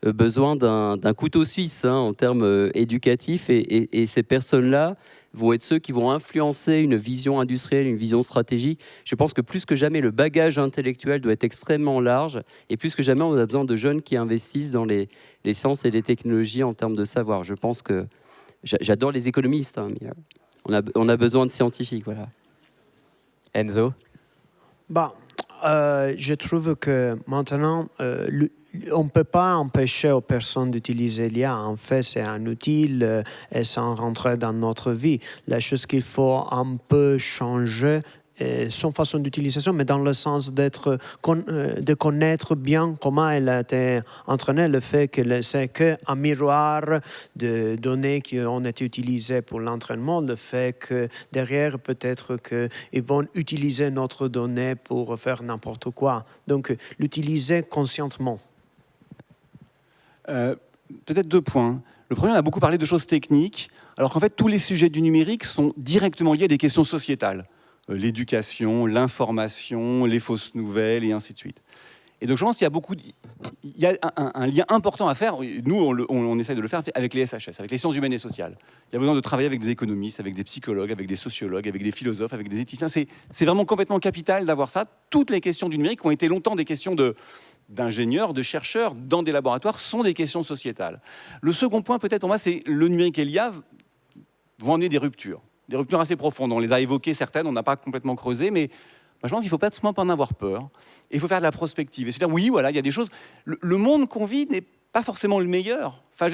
besoin d'un couteau suisse en termes éducatifs. Et ces personnes-là vont être ceux qui vont influencer une vision industrielle, une vision stratégique. Je pense que plus que jamais, le bagage intellectuel doit être extrêmement large. Et plus que jamais, on a besoin de jeunes qui investissent dans les sciences et les technologies en termes de savoir. Je pense que j'adore les économistes, mais on a besoin de scientifiques. Voilà. Enzo? Je trouve que maintenant, on ne peut pas empêcher aux personnes d'utiliser l'IA. En fait, c'est un outil et sans rentrer dans notre vie. La chose qu'il faut un peu changer, son façon d'utilisation, mais dans le sens de connaître bien comment elle a été entraînée, le fait que c'est qu'un miroir de données qui ont été utilisées pour l'entraînement, le fait que derrière, peut-être qu'ils vont utiliser notre donnée pour faire n'importe quoi. Donc, l'utiliser conscientement. Peut-être 2 points. Le premier, on a beaucoup parlé de choses techniques, alors qu'en fait, tous les sujets du numérique sont directement liés à des questions sociétales. L'éducation, l'information, les fausses nouvelles, et ainsi de suite. Et donc je pense qu'il y a un lien important à faire. Nous, on essaie de le faire avec les SHS, avec les sciences humaines et sociales. Il y a besoin de travailler avec des économistes, avec des psychologues, avec des sociologues, avec des philosophes, avec des éthiciens. C'est vraiment complètement capital d'avoir ça. Toutes les questions du numérique qui ont été longtemps des questions d'ingénieurs, de chercheurs dans des laboratoires sont des questions sociétales. Le second point, peut-être pour moi, c'est le numérique et l'IA vont amener des ruptures assez profondes. On les a évoquées certaines, on n'a pas complètement creusé, mais moi, je pense qu'il ne faut pas tout en avoir peur. Et il faut faire de la prospective. C'est-à-dire, oui, voilà, il y a des choses. Le monde qu'on vit n'est pas forcément le meilleur. Enfin,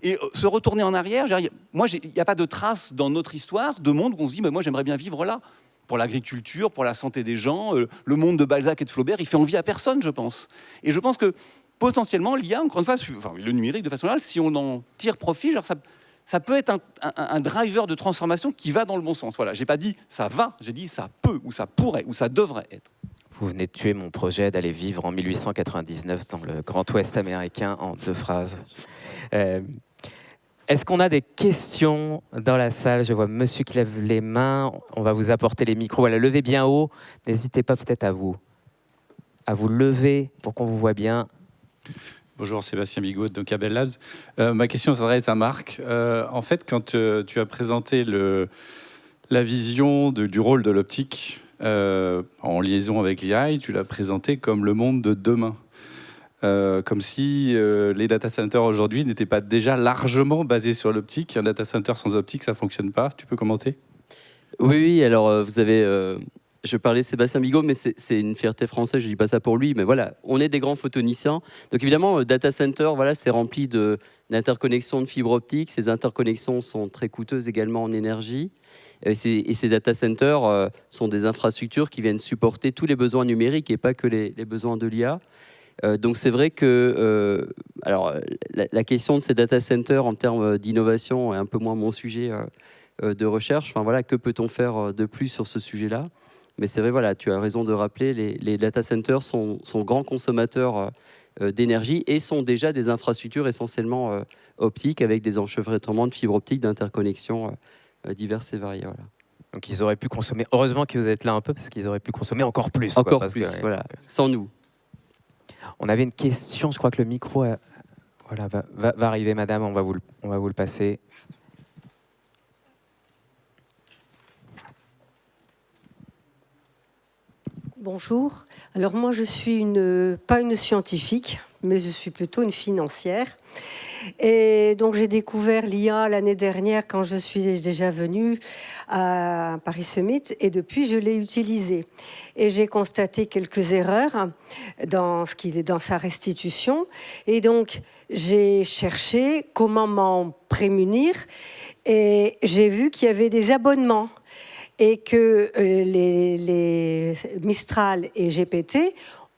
et se retourner en arrière, moi, il n'y a pas de trace dans notre histoire de monde où on se dit, moi, j'aimerais bien vivre là. Pour l'agriculture, pour la santé des gens, le monde de Balzac et de Flaubert, il fait envie à personne, je pense. Et je pense que potentiellement, l'IA, encore une fois, le numérique de façon générale, si on en tire profit, ça peut être un driver de transformation qui va dans le bon sens. Voilà, j'ai pas dit ça va, j'ai dit ça peut, ou ça pourrait, ou ça devrait être. Vous venez de tuer mon projet d'aller vivre en 1899 dans le Grand Ouest américain en 2 phrases. Est-ce qu'on a des questions dans la salle? Je vois monsieur qui lève les mains. On va vous apporter les micros. Voilà, levez bien haut. N'hésitez pas peut-être à vous lever pour qu'on vous voit bien. Bonjour, Sébastien Bigot de Cabel Labs. Ma question s'adresse à Marc. En fait, quand tu as présenté la vision du rôle de l'optique en liaison avec l'IA, tu l'as présenté comme le monde de demain. Comme si les data centers aujourd'hui n'étaient pas déjà largement basés sur l'optique. Un data center sans optique, ça ne fonctionne pas. Tu peux commenter? Oui, alors vous avez... je parlais de Sébastien Bigot, mais c'est une fierté française, je ne dis pas ça pour lui, mais voilà, on est des grands photoniciens. Donc évidemment, data center, voilà, c'est rempli d'interconnexions de fibres optiques. Ces interconnexions sont très coûteuses également en énergie. Et ces data centers sont des infrastructures qui viennent supporter tous les besoins numériques et pas que les besoins de l'IA. Donc c'est vrai que la question de ces data centers en termes d'innovation est un peu moins mon sujet de recherche. Enfin voilà, que peut-on faire de plus sur ce sujet-là? Mais c'est vrai, voilà, tu as raison de rappeler, les data centers sont grands consommateurs d'énergie et sont déjà des infrastructures essentiellement optiques avec des enchevêtrements de fibres optiques d'interconnexions diverses et variées. Voilà. Donc ils auraient pu consommer. Heureusement que vous êtes là un peu, parce qu'ils auraient pu consommer encore plus. Quoi, Encore parce plus, que, voilà, sans nous. On avait une question, je crois que le micro voilà, va arriver, madame, on va vous le passer. Bonjour. Alors moi, je suis pas une scientifique, mais je suis plutôt une financière. Et donc j'ai découvert l'IA l'année dernière quand je suis déjà venue à Paris Summit, et depuis je l'ai utilisé. Et j'ai constaté quelques erreurs dans sa restitution. Et donc j'ai cherché comment m'en prémunir, et j'ai vu qu'il y avait des abonnements. Et que les Mistral et GPT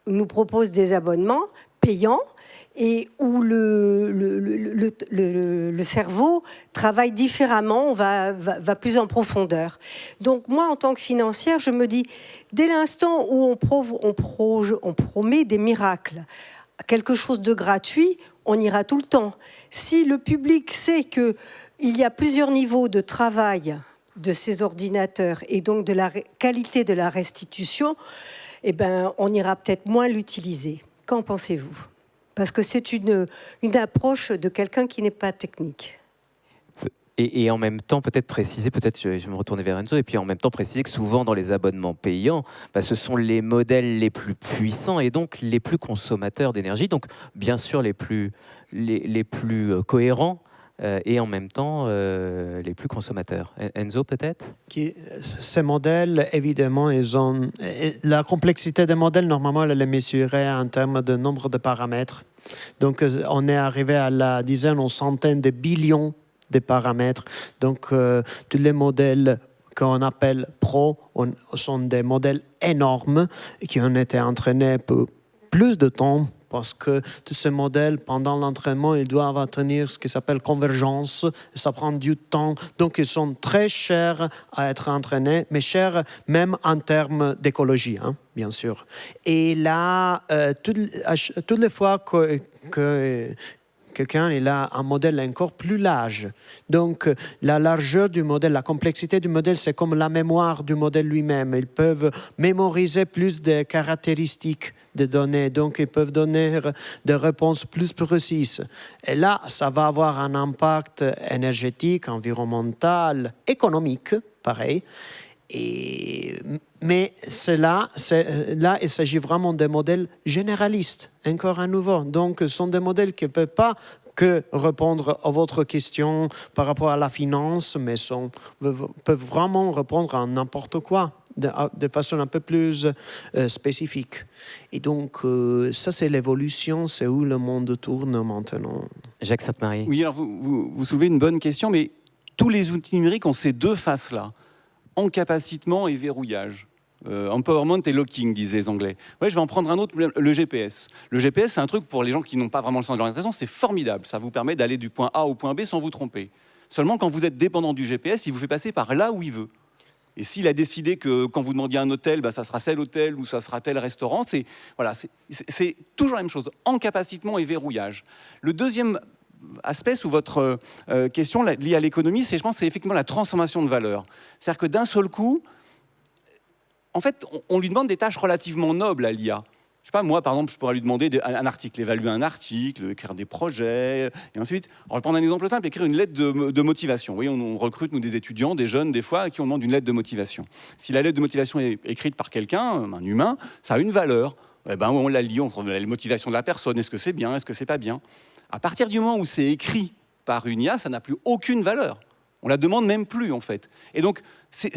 nous proposent des abonnements payants et où le cerveau travaille différemment, on va plus en profondeur. Donc moi, en tant que financière, je me dis, dès l'instant où on promet des miracles, quelque chose de gratuit, on ira tout le temps. Si le public sait qu'il y a plusieurs niveaux de travail de ces ordinateurs et donc de la qualité de la restitution, eh ben, on ira peut-être moins l'utiliser. Qu'en pensez-vous? Parce que c'est une approche de quelqu'un qui n'est pas technique. Et en même temps, peut-être préciser, peut-être je vais me retourner vers Enzo, et puis en même temps préciser que souvent dans les abonnements payants, ce sont les modèles les plus puissants et donc les plus consommateurs d'énergie, donc bien sûr les plus cohérents, et en même temps les plus consommateurs. Enzo, peut-être? Ces modèles, évidemment, la complexité des modèles, normalement, elle est mesurée en termes de nombre de paramètres. Donc, on est arrivé à la dizaine ou centaine de billions de paramètres. Donc, tous les modèles qu'on appelle pro sont des modèles énormes qui ont été entraînés pour plus de temps, parce que tous ces modèles, pendant l'entraînement, ils doivent atteindre ce qui s'appelle convergence. Ça prend du temps. Donc, ils sont très chers à être entraînés, mais chers même en termes d'écologie, hein, bien sûr. Et là, toutes les fois que quelqu'un a un modèle encore plus large. Donc, la largeur du modèle, la complexité du modèle, c'est comme la mémoire du modèle lui-même. Ils peuvent mémoriser plus de caractéristiques des données, donc ils peuvent donner des réponses plus précises. Et là, ça va avoir un impact énergétique, environnemental, économique, pareil. Mais là, il s'agit vraiment de modèles généralistes, encore à nouveau. Donc, ce sont des modèles qui ne peuvent pas que répondre à votre question par rapport à la finance, mais peuvent vraiment répondre à n'importe quoi de façon un peu plus spécifique. Et donc, ça, c'est l'évolution, c'est où le monde tourne maintenant. Jacques Sainte-Marie. Oui, alors vous soulevez une bonne question, mais tous les outils numériques ont ces deux faces-là. Encapacitement et verrouillage. Empowerment et locking, disaient les Anglais. Ouais, je vais en prendre un autre, le GPS. Le GPS, c'est un truc pour les gens qui n'ont pas vraiment le sens de l'orientation, c'est formidable. Ça vous permet d'aller du point A au point B sans vous tromper. Seulement, quand vous êtes dépendant du GPS, il vous fait passer par là où il veut. Et s'il a décidé que quand vous demandiez un hôtel, ça sera tel hôtel ou ça sera tel restaurant, c'est toujours la même chose. Encapacitement et verrouillage. Le deuxième aspect sous votre question liée à l'économie, je pense, c'est effectivement la transformation de valeur. C'est-à-dire que d'un seul coup, en fait, on lui demande des tâches relativement nobles à l'IA. Je sais pas, moi, par exemple, je pourrais lui demander un article, évaluer un article, écrire des projets, et ensuite, je vais prendre un exemple simple, écrire une lettre de motivation. Oui, on recrute, nous, des étudiants, des jeunes, des fois, à qui on demande une lettre de motivation. Si la lettre de motivation est écrite par quelqu'un, un humain, ça a une valeur. Eh ben, on la lit, on trouve la motivation de la personne. Est-ce que c'est bien? Est-ce que c'est pas bien? À partir du moment où c'est écrit par une IA, ça n'a plus aucune valeur. On la demande même plus, en fait. Et donc, c'est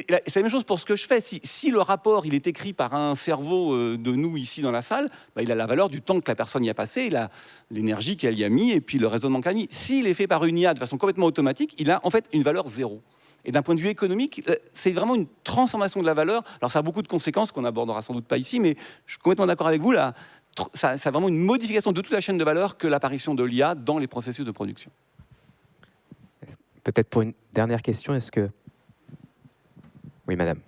la même chose pour ce que je fais. Si le rapport il est écrit par un cerveau de nous ici dans la salle, il a la valeur du temps que la personne y a passé, l'énergie qu'elle y a mis et puis le raisonnement qu'elle a mis. S'il est fait par une IA de façon complètement automatique, il a en fait une valeur zéro. Et d'un point de vue économique, c'est vraiment une transformation de la valeur. Alors ça a beaucoup de conséquences qu'on n'abordera sans doute pas ici, mais je suis complètement d'accord avec vous. Là, ça a vraiment une modification de toute la chaîne de valeur que l'apparition de l'IA dans les processus de production. Peut-être pour une dernière question, est-ce que... Oui, madame.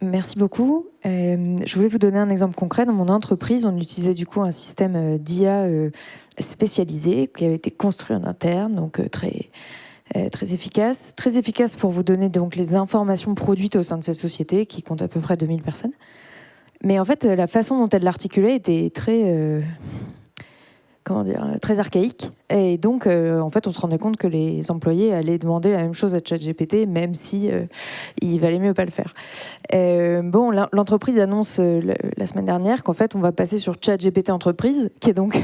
Merci beaucoup. Je voulais vous donner un exemple concret. Dans mon entreprise, on utilisait du coup un système d'IA spécialisé qui avait été construit en interne, donc très efficace. Très efficace pour vous donner donc les informations produites au sein de cette société qui compte à peu près 2000 personnes. Mais en fait, la façon dont elle l'articulait était très archaïque. Et donc, en fait, on se rendait compte que les employés allaient demander la même chose à ChatGPT, même si il valait mieux pas le faire. L'entreprise annonce la semaine dernière qu'en fait, on va passer sur ChatGPT Entreprise, qui est donc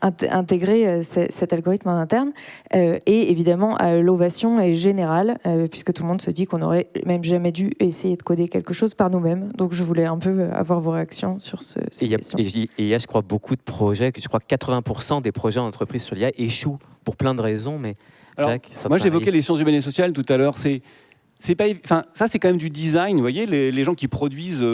intégré cet algorithme en interne. Et évidemment, l'ovation est générale, puisque tout le monde se dit qu'on n'aurait même jamais dû essayer de coder quelque chose par nous-mêmes. Donc, je voulais un peu avoir vos réactions sur ces questions. Et il y a, je crois, beaucoup de projets, je crois que 80% des projets en entreprise sur l'IA échouent pour plein de raisons, mais alors, Jacques, ça moi t'arrive. j'évoquais les sciences humaines et sociales tout à l'heure. Ça c'est quand même du design. Vous voyez, les gens qui produisent,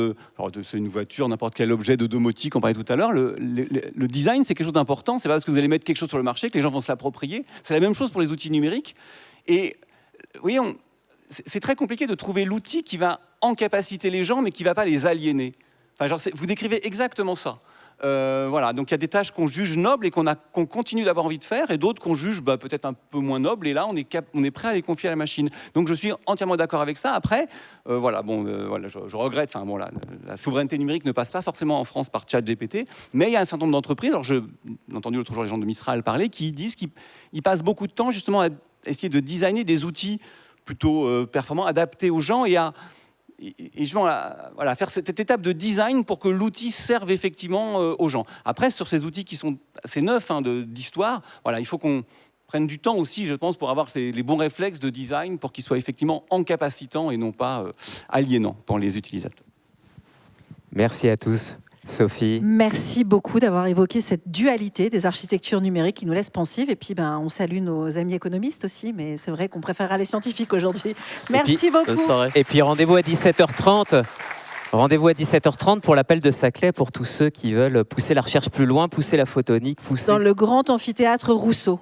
c'est une voiture, n'importe quel objet de domotique, on parlait tout à l'heure. Le design, c'est quelque chose d'important. C'est pas parce que vous allez mettre quelque chose sur le marché que les gens vont se l'approprier. C'est la même chose pour les outils numériques. Et vous voyez, c'est très compliqué de trouver l'outil qui va encapaciter les gens, mais qui va pas les aliéner. Vous décrivez exactement ça. Voilà, donc il y a des tâches qu'on juge nobles et qu'on continue d'avoir envie de faire, et d'autres qu'on juge peut-être un peu moins nobles, et là on est prêt à les confier à la machine. Donc je suis entièrement d'accord avec ça. Après, je regrette, la souveraineté numérique ne passe pas forcément en France par ChatGPT, mais il y a un certain nombre d'entreprises, alors j'ai entendu l'autre jour les gens de Mistral parler, qui disent qu'ils passent beaucoup de temps justement à essayer de designer des outils plutôt performants, adaptés aux gens, et justement, faire cette étape de design pour que l'outil serve effectivement aux gens. Après, sur ces outils qui sont assez neufs d'histoire, il faut qu'on prenne du temps aussi, je pense, pour avoir les bons réflexes de design pour qu'ils soient effectivement encapacitants et non pas aliénants pour les utilisateurs. Merci à tous. Sophie. Merci beaucoup d'avoir évoqué cette dualité des architectures numériques qui nous laisse pensives. Et puis, on salue nos amis économistes aussi, mais c'est vrai qu'on préférera les scientifiques aujourd'hui. Merci beaucoup. Et puis, rendez-vous à 17h30. Rendez-vous à 17h30 pour l'appel de Saclay pour tous ceux qui veulent pousser la recherche plus loin, pousser la photonique, dans le grand amphithéâtre Rousseau.